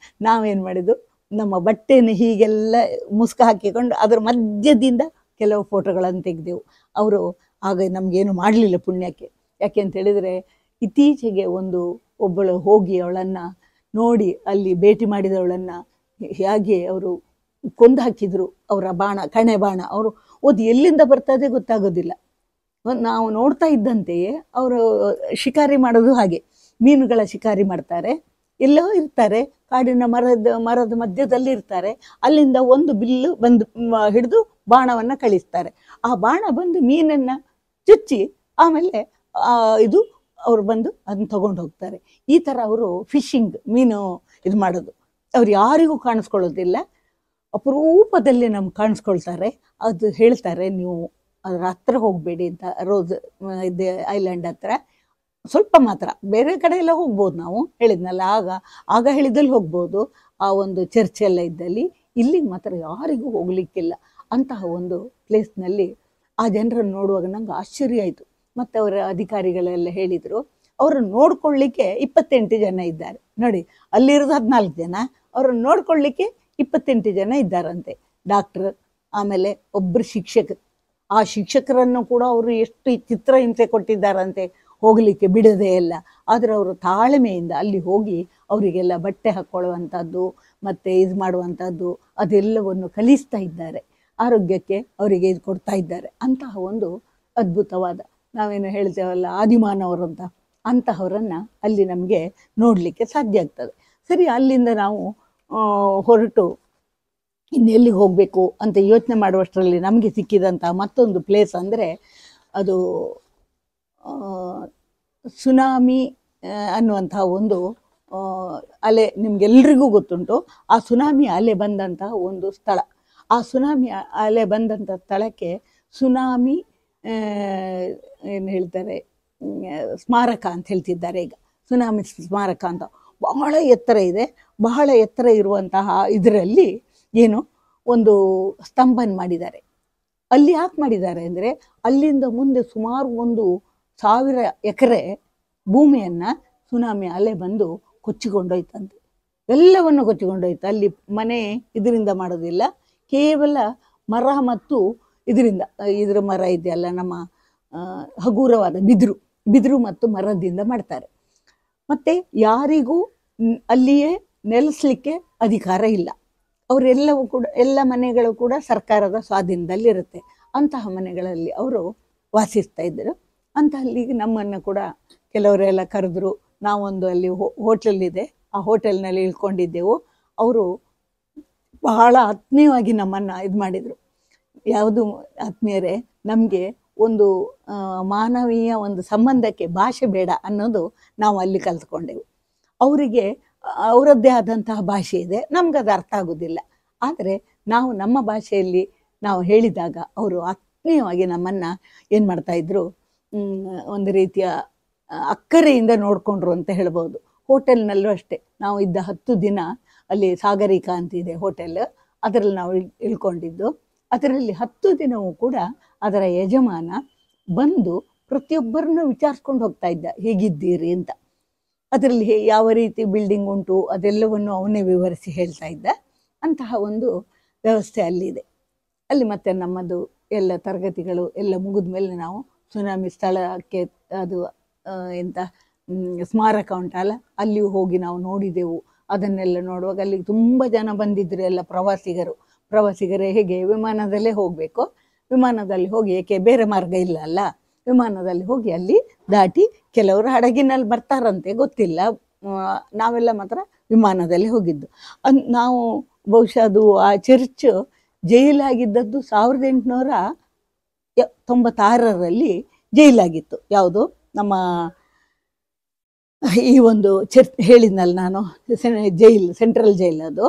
ನಾವೇನು ಮಾಡಿದ್ದು, ನಮ್ಮ ಬಟ್ಟೆಯನ್ನು ಹೀಗೆಲ್ಲ ಮುಸ್ಕ ಹಾಕಿಕೊಂಡು ಅದರ ಮಧ್ಯದಿಂದ ಕೆಲವು ಫೋಟೋಗಳನ್ನು ತೆಗೆದೆವು. ಅವರು ಆಗ ನಮಗೇನು ಮಾಡಲಿಲ್ಲ ಪುಣ್ಯಕ್ಕೆ. ಯಾಕೆ ಅಂತ ಹೇಳಿದರೆ, ಇತ್ತೀಚೆಗೆ ಒಬ್ಬಳು ಹೋಗಿ ಅವಳನ್ನು ನೋಡಿ, ಅಲ್ಲಿ ಭೇಟಿ ಮಾಡಿದವಳನ್ನು ಹೇಗೆ ಅವರು ಕೊಂದು ಹಾಕಿದರು. ಅವರ ಕಣೆ ಬಾಣ ಅದು ಎಲ್ಲಿಂದ ಬರ್ತದೆ ಗೊತ್ತಾಗೋದಿಲ್ಲ. ನಾವು ನೋಡ್ತಾ ಇದ್ದಂತೆಯೇ ಅವರು ಶಿಕಾರಿ ಮಾಡೋದು ಹಾಗೆ, ಮೀನುಗಳ ಶಿಕಾರಿ ಮಾಡ್ತಾರೆ. ಎಲ್ಲೋ ಇರ್ತಾರೆ, ಕಾಡಿನ ಮರದ ಮಧ್ಯದಲ್ಲಿ ಇರ್ತಾರೆ. ಅಲ್ಲಿಂದ ಒಂದು ಬಿಲ್ಲು ಹಿಡಿದು ಬಾಣವನ್ನು ಕಳಿಸ್ತಾರೆ. ಆ ಬಾಣ ಬಂದು ಮೀನನ್ನು ಚುಚ್ಚಿ ಆಮೇಲೆ ಅವರು ಬಂದು ಅದನ್ನು ತಗೊಂಡು ಹೋಗ್ತಾರೆ. ಈ ಥರ ಅವರು ಫಿಶಿಂಗ್, ಮೀನು ಇದು ಮಾಡೋದು. ಅವ್ರು ಯಾರಿಗೂ ಕಾಣಿಸ್ಕೊಳ್ಳೋದಿಲ್ಲ, ಅಪರೂಪದಲ್ಲಿ ನಮ್ಗೆ ಕಾಣಿಸ್ಕೊಳ್ತಾರೆ. ಅದು ಹೇಳ್ತಾರೆ, ನೀವು ಅದರ ಹತ್ರ ಹೋಗಬೇಡಿ ಅಂತ, ರೋಸ್ ಇದೆ ಐಲ್ಯಾಂಡ್ ಹತ್ರ ಸ್ವಲ್ಪ ಮಾತ್ರ, ಬೇರೆ ಕಡೆ ಎಲ್ಲ ಹೋಗ್ಬೋದು ನಾವು ಹೇಳಿದ್ನಲ್ಲ, ಆಗ ಹೇಳಿದಲ್ಲಿ ಹೋಗ್ಬೋದು, ಆ ಒಂದು ಚರ್ಚ್ ಎಲ್ಲ ಇದ್ದಲ್ಲಿ. ಇಲ್ಲಿಗೆ ಮಾತ್ರ ಯಾರಿಗೂ ಹೋಗ್ಲಿಕ್ಕಿಲ್ಲ. ಅಂತಹ ಒಂದು ಪ್ಲೇಸ್ನಲ್ಲಿ ಆ ಜನರನ್ನು ನೋಡುವಾಗ ನಂಗೆ ಆಶ್ಚರ್ಯ ಆಯಿತು. ಮತ್ತು ಅವರ ಅಧಿಕಾರಿಗಳೆಲ್ಲ ಹೇಳಿದರು, ಅವರನ್ನು ನೋಡ್ಕೊಳ್ಳಿಕ್ಕೆ 28 ಜನ ಇದ್ದಾರೆ ನೋಡಿ. ಅಲ್ಲಿರೋದು 14 ಜನ, ಅವರನ್ನು ನೋಡ್ಕೊಳ್ಳಿಕ್ಕೆ 28 ಜನ ಇದ್ದಾರಂತೆ. ಡಾಕ್ಟ್ರ್, ಆಮೇಲೆ ಒಬ್ಬರು ಶಿಕ್ಷಕರು. ಆ ಶಿಕ್ಷಕರನ್ನು ಕೂಡ ಅವರು ಎಷ್ಟು ಚಿತ್ರಹಿಂಸೆ ಕೊಟ್ಟಿದ್ದಾರಂತೆ, ಹೋಗಲಿಕ್ಕೆ ಬಿಡದೆ ಎಲ್ಲ. ಆದರೆ ಅವರು ತಾಳ್ಮೆಯಿಂದ ಅಲ್ಲಿ ಹೋಗಿ ಅವರಿಗೆಲ್ಲ ಬಟ್ಟೆ ಹಾಕ್ಕೊಳ್ಳುವಂಥದ್ದು ಮತ್ತು ಇದು ಮಾಡುವಂಥದ್ದು ಅದೆಲ್ಲವನ್ನು ಕಲಿಸ್ತಾ ಇದ್ದಾರೆ. ಆರೋಗ್ಯಕ್ಕೆ ಅವರಿಗೆ ಇದು ಕೊಡ್ತಾ ಇದ್ದಾರೆ. ಅಂತಹ ಒಂದು ಅದ್ಭುತವಾದ, ನಾವೇನು ಹೇಳ್ತೇವಲ್ಲ ಆದಿಮಾನವರು ಅಂತ, ಅಂತಹವರನ್ನು ಅಲ್ಲಿ ನಮಗೆ ನೋಡಲಿಕ್ಕೆ ಸಾಧ್ಯ ಆಗ್ತದೆ. ಸರಿ, ಅಲ್ಲಿಂದ ನಾವು ಹೊರಟು ಇನ್ನೆಲ್ಲಿಗೆ ಹೋಗಬೇಕು ಅಂತ ಯೋಚನೆ ಮಾಡುವಷ್ಟರಲ್ಲಿ ನಮಗೆ ಸಿಕ್ಕಿದಂಥ ಮತ್ತೊಂದು ಪ್ಲೇಸ್ ಅಂದರೆ ಅದು ಸುನಾಮಿ ಅನ್ನುವಂಥ ಒಂದು ಅಲೆ. ನಿಮಗೆಲ್ರಿಗೂ ಗೊತ್ತುಂಟು ಆ ಸುನಾಮಿ ಅಲೆ ಬಂದಂತಹ ಒಂದು ಸ್ಥಳ. ಆ ಸುನಾಮಿ ಅಲೆ ಬಂದಂಥ ಸ್ಥಳಕ್ಕೆ ಸುನಾಮಿ ಏನು ಹೇಳ್ತಾರೆ ಸ್ಮಾರಕ ಅಂತ ಹೇಳ್ತಿದ್ದಾರೆ ಈಗ. ಸುನಾಮಿ ಸ್ಮಾರಕ ಅಂತ ಬಹಳ ಎತ್ತರ ಇದೆ. ಬಹಳ ಎತ್ತರ ಇರುವಂತಹ ಇದರಲ್ಲಿ ಏನು ಒಂದು ಸ್ತಂಭನ ಮಾಡಿದ್ದಾರೆ. ಅಲ್ಲಿ ಯಾಕೆ ಮಾಡಿದ್ದಾರೆ ಅಂದರೆ, ಅಲ್ಲಿಂದ ಮುಂದೆ ಸುಮಾರು 1,000 ಎಕರೆ ಭೂಮಿಯನ್ನು ಸುನಾಮಿ ಅಲೆ ಬಂದು ಕೊಚ್ಚಿಕೊಂಡೋಯ್ತಂತೆ. ಎಲ್ಲವನ್ನು ಕೊಚ್ಚಿಕೊಂಡೋಯ್ತು. ಅಲ್ಲಿ ಮನೆ ಇದರಿಂದ ಮಾಡೋದಿಲ್ಲ, ಕೇವಲ ಮರ ಮತ್ತು ಇದರ ಮರ ಇದೆಯಲ್ಲ, ನಮ್ಮ ಹಗುರವಾದ ಬಿದಿರು ಮತ್ತು ಮರದಿಂದ ಮಾಡ್ತಾರೆ. ಮತ್ತು ಯಾರಿಗೂ ಅಲ್ಲಿಯೇ ನೆಲೆಸಲಿಕ್ಕೆ ಅಧಿಕಾರ ಇಲ್ಲ. ಅವರೆಲ್ಲವೂ ಕೂಡ, ಎಲ್ಲ ಮನೆಗಳು ಕೂಡ ಸರ್ಕಾರದ ಸ್ವಾಧೀನದಲ್ಲಿರುತ್ತೆ. ಅಂತಹ ಮನೆಗಳಲ್ಲಿ ಅವರು ವಾಸಿಸ್ತಾ ಇದ್ದರು. ಅಂತ ಅಲ್ಲಿಗೆ ನಮ್ಮನ್ನು ಕೂಡ ಕೆಲವರೆಲ್ಲ ಕರೆದ್ರು. ನಾವೊಂದು ಅಲ್ಲಿ ಹೋಟೆಲ್ ಆ ಹೋಟೆಲ್ನಲ್ಲಿ ಇಳ್ಕೊಂಡಿದ್ದೆವು. ಅವರು ಬಹಳ ಆತ್ಮೀಯವಾಗಿ ನಮ್ಮನ್ನು ಇದು ಮಾಡಿದರು. ಯಾವುದು ಆತ್ಮೀಯರೇ, ನಮಗೆ ಒಂದು ಮಾನವೀಯ ಒಂದು ಸಂಬಂಧಕ್ಕೆ ಭಾಷೆ ಬೇಡ ಅನ್ನೋದು ನಾವು ಅಲ್ಲಿ ಕಲ್ತ್ಕೊಂಡೆವು. ಅವರಿಗೆ ಅವರದ್ದೇ ಆದಂತಹ ಭಾಷೆ ಇದೆ, ನಮ್ಗದು ಅರ್ಥ ಆಗೋದಿಲ್ಲ. ಆದರೆ ನಾವು ನಮ್ಮ ಭಾಷೆಯಲ್ಲಿ ನಾವು ಹೇಳಿದಾಗ ಅವರು ಆತ್ಮೀಯವಾಗಿ ನಮ್ಮನ್ನು ಏನು ಮಾಡ್ತಾಯಿದ್ರು, ಒಂದು ರೀತಿಯ ಅಕ್ಕರೆಯಿಂದ ನೋಡಿಕೊಂಡ್ರು ಅಂತ ಹೇಳ್ಬೋದು. ಹೋಟೆಲ್ನಲ್ಲೂ ಅಷ್ಟೇ, ನಾವು ಇದ್ದ 10 ದಿನ ಅಲ್ಲಿ ಸಾಗರಿಕಾ ಅಂತಿದೆ ಹೋಟೆಲ್, ಅದರಲ್ಲಿ ನಾವು ಇಳ್ಕೊಂಡಿದ್ದು. ಅದರಲ್ಲಿ 10 ದಿನವೂ ಕೂಡ ಅದರ ಯಜಮಾನ ಬಂದು ಪ್ರತಿಯೊಬ್ಬರನ್ನು ವಿಚಾರಿಸ್ಕೊಂಡು ಹೋಗ್ತಾ ಇದ್ದ, ಹೇಗಿದ್ದೀರಿ ಅಂತ. ಅದರಲ್ಲಿ ಯಾವ ರೀತಿ ಬಿಲ್ಡಿಂಗ್ ಉಂಟು ಅದೆಲ್ಲವನ್ನು ಅವನೇ ವಿವರಿಸಿ ಹೇಳ್ತಾ ಇದ್ದ. ಅಂತಹ ಒಂದು ವ್ಯವಸ್ಥೆ ಅಲ್ಲಿದೆ. ಅಲ್ಲಿ ಮತ್ತೆ ನಮ್ಮದು ಎಲ್ಲ ತರಗತಿಗಳು ಎಲ್ಲ ಮುಗಿದ ಮೇಲೆ ನಾವು ಸುನಾಮಿ ಸ್ಥಳಕ್ಕೆ, ಅದು ಎಂಥ ಸ್ಮಾರಕ ಉಂಟಲ್ಲ, ಅಲ್ಲಿಯೂ ಹೋಗಿ ನಾವು ನೋಡಿದೆವು. ಅದನ್ನೆಲ್ಲ ನೋಡುವಾಗ ಅಲ್ಲಿ ತುಂಬ ಜನ ಬಂದಿದ್ದರು, ಎಲ್ಲ ಪ್ರವಾಸಿಗರೇ. ಹೇಗೆ ವಿಮಾನದಲ್ಲೇ ಹೋಗಬೇಕು, ವಿಮಾನದಲ್ಲಿ ಹೋಗಿ, ಏಕೆ ಬೇರೆ ಮಾರ್ಗ ಇಲ್ಲ ಅಲ್ಲ, ವಿಮಾನದಲ್ಲಿ ಹೋಗಿ ಅಲ್ಲಿ ದಾಟಿ, ಕೆಲವರು ಹಡಗಿನಲ್ಲಿ ಬರ್ತಾರಂತೆ, ಗೊತ್ತಿಲ್ಲ. ನಾವೆಲ್ಲ ಮಾತ್ರ ವಿಮಾನದಲ್ಲಿ ಹೋಗಿದ್ದು. ನಾವು ಬಹುಶಃ ಅದು ಆ ಚರ್ಚ್ ಜೈಲಾಗಿದ್ದದ್ದು 1896ರಲ್ಲಿ ಜೈಲಾಗಿತ್ತು. ಯಾವುದು ನಮ್ಮ ಈ ಒಂದು ಚರ್ಚ್ ಹೇಳಿದ್ನಲ್ಲ ನಾನು, ಸೆಂಟ್ರಲ್ ಜೈಲ್, ಅದು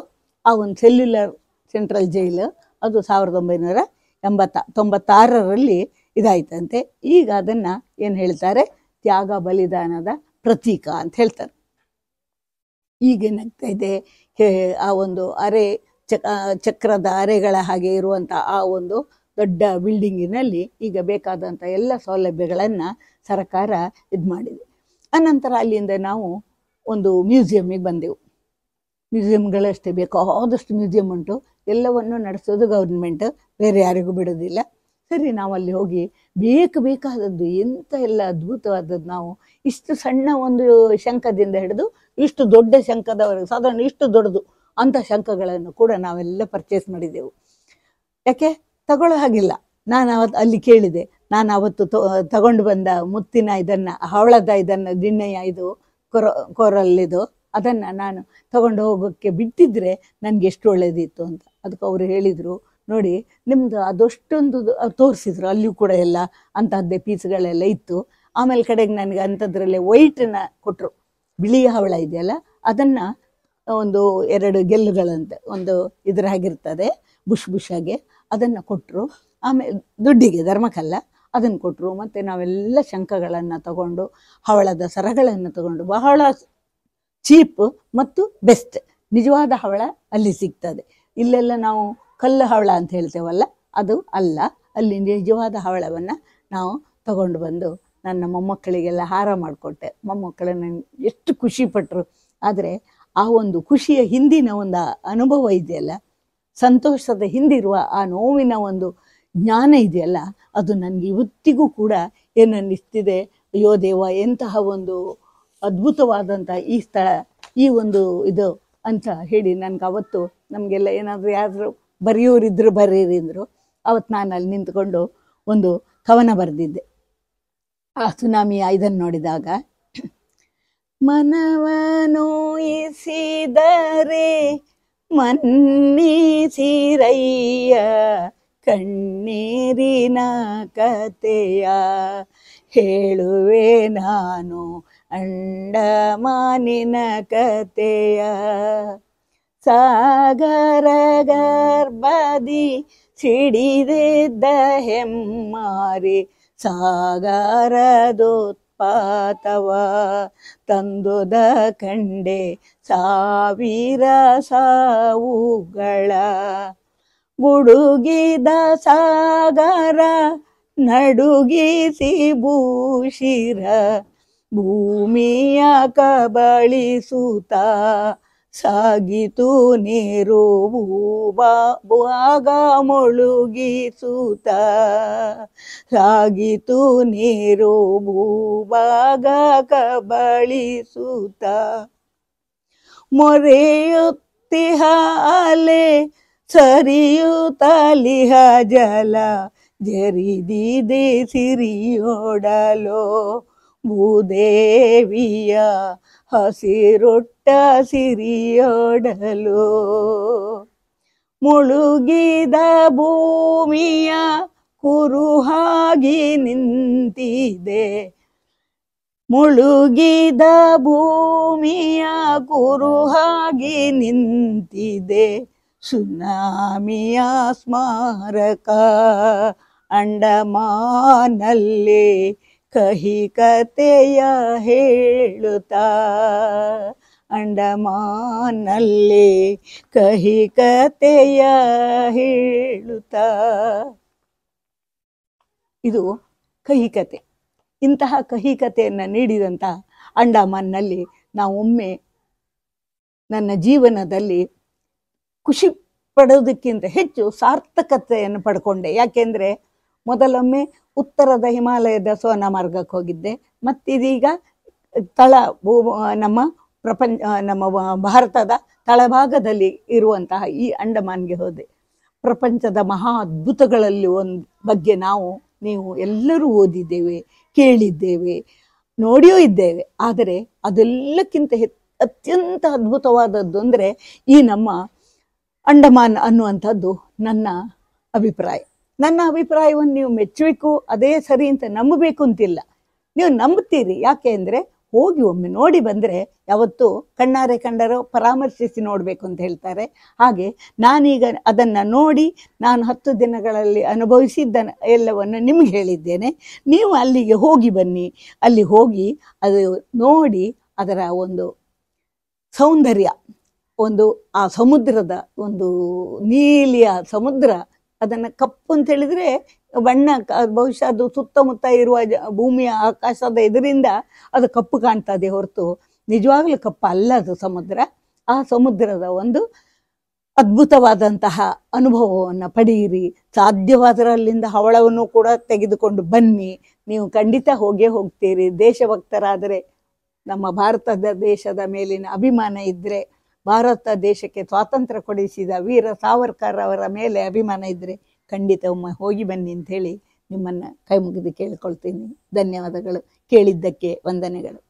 ಆ ಒಂದು ಸೆಲ್ಯುಲರ್ ಸೆಂಟ್ರಲ್ ಜೈಲು, ಅದು 1996ರಲ್ಲಿ ಇದಾಯ್ತಂತೆ. ಈಗ ಅದನ್ನು ಏನು ಹೇಳ್ತಾರೆ, ತ್ಯಾಗ ಬಲಿದಾನದ ಪ್ರತೀಕ ಅಂತ ಹೇಳ್ತಾರೆ. ಈಗೇನಾಗ್ತಾ ಇದೆ, ಆ ಒಂದು ಚಕ್ರದ ಅರೆಗಳ ಹಾಗೆ ಇರುವಂಥ ಆ ಒಂದು ದೊಡ್ಡ ಬಿಲ್ಡಿಂಗಿನಲ್ಲಿ ಈಗ ಬೇಕಾದಂಥ ಎಲ್ಲ ಸೌಲಭ್ಯಗಳನ್ನು ಸರ್ಕಾರ ಇದು ಮಾಡಿದೆ. ಅನಂತರ ಅಲ್ಲಿಂದ ನಾವು ಒಂದು ಮ್ಯೂಸಿಯಮ್ಮಿಗೆ ಬಂದೆವು. ಮ್ಯೂಸಿಯಮ್ಗಳಷ್ಟೇ ಬೇಕಾದಷ್ಟು ಮ್ಯೂಸಿಯಮ್ ಉಂಟು. ಎಲ್ಲವನ್ನು ನಡೆಸೋದು ಗೌರ್ಮೆಂಟ್, ಬೇರೆ ಯಾರಿಗೂ ಬಿಡೋದಿಲ್ಲ. ಸರಿ, ನಾವಲ್ಲಿ ಹೋಗಿ ಬೇಕಾದದ್ದು ಎಂಥ ಎಲ್ಲ ಅದ್ಭುತವಾದದ್ದು. ನಾವು ಇಷ್ಟು ಸಣ್ಣ ಒಂದು ಶಂಖದಿಂದ ಹಿಡಿದು ಇಷ್ಟು ದೊಡ್ಡ ಶಂಖದವರೆಗೆ, ಸಾಧಾರಣ ಇಷ್ಟು ದೊಡ್ಡದು ಅಂಥ ಶಂಖಗಳನ್ನು ಕೂಡ ನಾವೆಲ್ಲ ಪರ್ಚೇಸ್ ಮಾಡಿದೆವು. ಯಾಕೆ ತಗೊಳ್ಳೋ ಹಾಗಿಲ್ಲ. ನಾನು ಅಲ್ಲಿ ಕೇಳಿದೆ, ನಾನು ಅವತ್ತು ತಗೊಂಡು ಬಂದ ಮುತ್ತಿನ ಹವಳದ ದಿಣ್ಣೆಯ ಕೊರಲ್ಲಿದು ಅದನ್ನು ನಾನು ತಗೊಂಡು ಹೋಗೋಕ್ಕೆ ಬಿಟ್ಟಿದ್ರೆ ನನಗೆ ಎಷ್ಟು ಒಳ್ಳೆಯದಿತ್ತು ಅಂತ. ಅದಕ್ಕೆ ಅವರು ಹೇಳಿದರು, ನೋಡಿ ನಿಮ್ಮದು ಅದಷ್ಟೊಂದು ತೋರಿಸಿದ್ರು, ಅಲ್ಲಿಯೂ ಕೂಡ ಎಲ್ಲ ಅಂಥದ್ದೇ ಪೀಸ್ಗಳೆಲ್ಲ ಇತ್ತು. ಆಮೇಲೆ ಕಡೆಗೆ ನನಗೆ ಅಂಥದ್ರಲ್ಲೇ ವೈಟನ್ನ ಕೊಟ್ಟರು, ಬಿಳಿಯ ಹವಳ ಇದೆಯಲ್ಲ ಅದನ್ನು ಒಂದು 2 ಗೆಲ್ಲುಗಳಂತೆ ಒಂದು ಇದರ ಹಾಗಿರ್ತದೆ, ಬುಷ್ ಆಗಿ ಅದನ್ನು ಕೊಟ್ಟರು. ಆಮೇಲೆ ದುಡ್ಡಿಗೆ ಧರ್ಮಕ್ಕಲ್ಲ, ಅದನ್ನು ಕೊಟ್ಟರು. ಮತ್ತು ನಾವೆಲ್ಲ ಶಂಖಗಳನ್ನು ತಗೊಂಡು ಹವಳದ ಸರಗಳನ್ನು ತಗೊಂಡು, ಬಹಳ ಚೀಪ್ ಮತ್ತು ಬೆಸ್ಟ್, ನಿಜವಾದ ಹವಳ ಅಲ್ಲಿ ಸಿಗ್ತದೆ. ಇಲ್ಲೆಲ್ಲ ನಾವು ಕಲ್ಲು ಹವಳ ಅಂತ ಹೇಳ್ತೇವಲ್ಲ, ಅದು ಅಲ್ಲ, ಅಲ್ಲಿ ನಿಜವಾದ ಹವಳವನ್ನು ನಾವು ತಗೊಂಡು ಬಂದು ನನ್ನ ಮೊಮ್ಮಕ್ಕಳಿಗೆಲ್ಲ ಹಾರ ಮಾಡಿಕೊಟ್ಟೆ. ಮೊಮ್ಮಕ್ಕಳನ್ನು ಎಷ್ಟು ಖುಷಿಪಟ್ಟರು. ಆದರೆ ಆ ಒಂದು ಖುಷಿಯ ಹಿಂದಿನ ಒಂದು ಅನುಭವ ಇದೆಯಲ್ಲ, ಸಂತೋಷದ ಹಿಂದಿರುವ ಆ ನೋವಿನ ಒಂದು ಜ್ಞಾನ ಇದೆಯಲ್ಲ, ಅದು ನನಗೆ ಇವತ್ತಿಗೂ ಕೂಡ ಏನನ್ನಿಸ್ತಿದೆ, ಅಯ್ಯೋ ದೇವ, ಎಂತಹ ಒಂದು ಅದ್ಭುತವಾದಂಥ ಈ ಸ್ಥಳ, ಈ ಒಂದು ಇದು ಅಂತ ಹೇಳಿ ನನಗೆ ಅವತ್ತು ನಮಗೆಲ್ಲ ಏನಾದರೂ ಯಾರು ಬರೆಯೋರಿದ್ರು ಬರೀರಿ ಅಂದರು. ಅವತ್ತು ನಾನು ಅಲ್ಲಿ ನಿಂತ್ಕೊಂಡು ಒಂದು ಕವನ ಬರೆದಿದ್ದೆ ಆ ಸುನಾಮಿಯ ಇದನ್ನು ನೋಡಿದಾಗ. ಮನವನೋಯಿಸಿದರೆ ಮನ್ನಿಸಿರಯ್ಯ, ಕಣ್ಣೀರಿನ ಕತೆಯ ಹೇಳುವೆ ನಾನು, ಅಂಡಮಾನಿನ ಕತೆಯ. ಸಾಗರ ಗರ್ಭದಿ ಸಿಡಿದಿದ್ದ ಹೆಮ್ಮಾರಿ, ಸಾಗರದೋತ್ಪಾತವ ತಂದುದ ಕಂಡೆ, ಸಾವಿರ ಸಾವುಗಳ ಗುಡುಗಿದ ಸಾಗರ ನಡುಗಿಸಿ ಭೂಷಿರ, ಭೂಮಿಯ ಕಬಳಿಸುತ್ತ ಸಾಗಿತು ನೀರು, ಭೂಭಾಗ ಮುಳುಗಿಸುತ್ತ ಸಾಗಿತು ನೀರು, ಭೂಭಾಗ ಕಬಳಿಸುತ್ತ. ಮೊರೆಯುತ್ತಿಹ ಅಲೆ ಸರಿಯುತ್ತಲಿಹ ಜಲ, ಜರಿದಿದೆ ಸಿರಿಯೊಡಲೋ ಭೂದೇವಿಯ ಹಸಿರೊಟ್ಟ ಸಿರಿಯೊಡಲು. ಮುಳುಗಿದ ಭೂಮಿಯ ಕುರುಹಾಗಿ ನಿಂತಿದೆ, ಮುಳುಗಿದ ಭೂಮಿಯ ಕುರುಹಾಗಿ ನಿಂತಿದೆ, ಸುನಾಮಿಯ ಸ್ಮಾರಕ ಅಂಡಮಾನಲ್ಲಿ ಕಹಿ ಕತೆಯ ಹೇಳುತ್ತಾ, ಅಂಡಮಾನಲ್ಲಿ ಕಹಿ ಕತೆಯ ಹೇಳುತ್ತಾ. ಇದು ಕಹಿ ಕತೆ. ಇಂತಹ ಕಹಿ ಕತೆಯನ್ನು ನೀಡಿದಂಥ ಅಂಡಮಾನ್ನಲ್ಲಿ ನಾವೊಮ್ಮೆ ನನ್ನ ಜೀವನದಲ್ಲಿ ಖುಷಿ ಪಡೋದಕ್ಕಿಂತ ಹೆಚ್ಚು ಸಾರ್ಥಕತೆಯನ್ನು ಪಡ್ಕೊಂಡೆ. ಯಾಕೆಂದರೆ ಮೊದಲೊಮ್ಮೆ ಉತ್ತರದ ಹಿಮಾಲಯದ ಸೋನಮಾರ್ಗಕ್ಕೆ ಹೋಗಿದ್ದೆ, ಮತ್ತಿದೀಗ ನಮ್ಮ ನಮ್ಮ ಭಾರತದ ತಳಭಾಗದಲ್ಲಿ ಇರುವಂತಹ ಈ ಅಂಡಮಾನ್ಗೆ ಹೋದೆ. ಪ್ರಪಂಚದ ಮಹಾ ಅದ್ಭುತಗಳಲ್ಲಿ ಒಂದು ಬಗ್ಗೆ ನೀವು ಎಲ್ಲರೂ ಓದಿದ್ದೇವೆ, ಕೇಳಿದ್ದೇವೆ, ನೋಡಿಯೂ ಇದ್ದೇವೆ. ಆದರೆ ಅದೆಲ್ಲಕ್ಕಿಂತ ಅತ್ಯಂತ ಅದ್ಭುತವಾದದ್ದು ಅಂದರೆ ಈ ನಮ್ಮ ಅಂಡಮಾನ್ ಅನ್ನುವಂಥದ್ದು ನನ್ನ ಅಭಿಪ್ರಾಯ. ನನ್ನ ಅಭಿಪ್ರಾಯವನ್ನು ನೀವು ಮೆಚ್ಚಬೇಕು, ಅದೇ ಸರಿ ಅಂತ ನಂಬಬೇಕು ಅಂತಿಲ್ಲ. ನೀವು ನಂಬ್ತೀರಿ. ಯಾಕೆ ಅಂದರೆ ಹೋಗಿ ಒಮ್ಮೆ ನೋಡಿ ಬಂದರೆ ಯಾವತ್ತೂ ಕಣ್ಣಾರೆ ಕಂಡರೋ ಪರಾಮರ್ಶಿಸಿ ನೋಡಬೇಕು ಅಂತ ಹೇಳ್ತಾರೆ. ಹಾಗೆ ನಾನೀಗ ಅದನ್ನು ನೋಡಿ ನಾನು 10 ದಿನಗಳಲ್ಲಿ ಅನುಭವಿಸಿದ್ದ ಎಲ್ಲವನ್ನು ನಿಮ್ಗೆ ಹೇಳಿದ್ದೇನೆ. ನೀವು ಅಲ್ಲಿಗೆ ಹೋಗಿ ಬನ್ನಿ. ಅಲ್ಲಿ ಹೋಗಿ ಅದು ನೋಡಿ ಅದರ ಒಂದು ಸೌಂದರ್ಯ, ಒಂದು ಆ ಸಮುದ್ರದ ಒಂದು ನೀಲಿಯ ಸಮುದ್ರ, ಅದನ್ನು ಕಪ್ಪು ಅಂತ ಹೇಳಿದರೆ ಬಣ್ಣ, ಬಹುಶಃ ಅದು ಸುತ್ತಮುತ್ತ ಇರುವ ಭೂಮಿಯ ಆಕಾಶದ ಇದರಿಂದ ಅದು ಕಪ್ಪು ಕಾಣ್ತದೆ ಹೊರತು ನಿಜವಾಗ್ಲೂ ಕಪ್ಪು ಅಲ್ಲ ಅದು ಸಮುದ್ರ. ಆ ಸಮುದ್ರದ ಒಂದು ಅದ್ಭುತವಾದಂತಹ ಅನುಭವವನ್ನು ಪಡೆಯಿರಿ. ಸಾಧ್ಯವಾದರಲ್ಲಿಂದ ಹವಳವನ್ನು ಕೂಡ ತೆಗೆದುಕೊಂಡು ಬನ್ನಿ. ನೀವು ಖಂಡಿತ ಹೋಗ್ತೀರಿ. ದೇಶಭಕ್ತರಾದರೆ, ನಮ್ಮ ಭಾರತದ ದೇಶದ ಮೇಲಿನ ಅಭಿಮಾನ ಇದ್ದರೆ, ಭಾರತ ದೇಶಕ್ಕೆ ಸ್ವಾತಂತ್ರ್ಯ ಕೊಡಿಸಿದ ವೀರ ಸಾವರ್ಕರ್ ಅವರ ಮೇಲೆ ಅಭಿಮಾನ ಇದ್ದರೆ ಖಂಡಿತ ಒಮ್ಮೆ ಹೋಗಿ ಬನ್ನಿ ಅಂಥೇಳಿ ನಿಮ್ಮನ್ನು ಕೈ ಮುಗಿದು ಕೇಳಿಕೊಳ್ತೀನಿ. ಧನ್ಯವಾದಗಳು. ಕೇಳಿದ್ದಕ್ಕೆ ವಂದನೆಗಳು.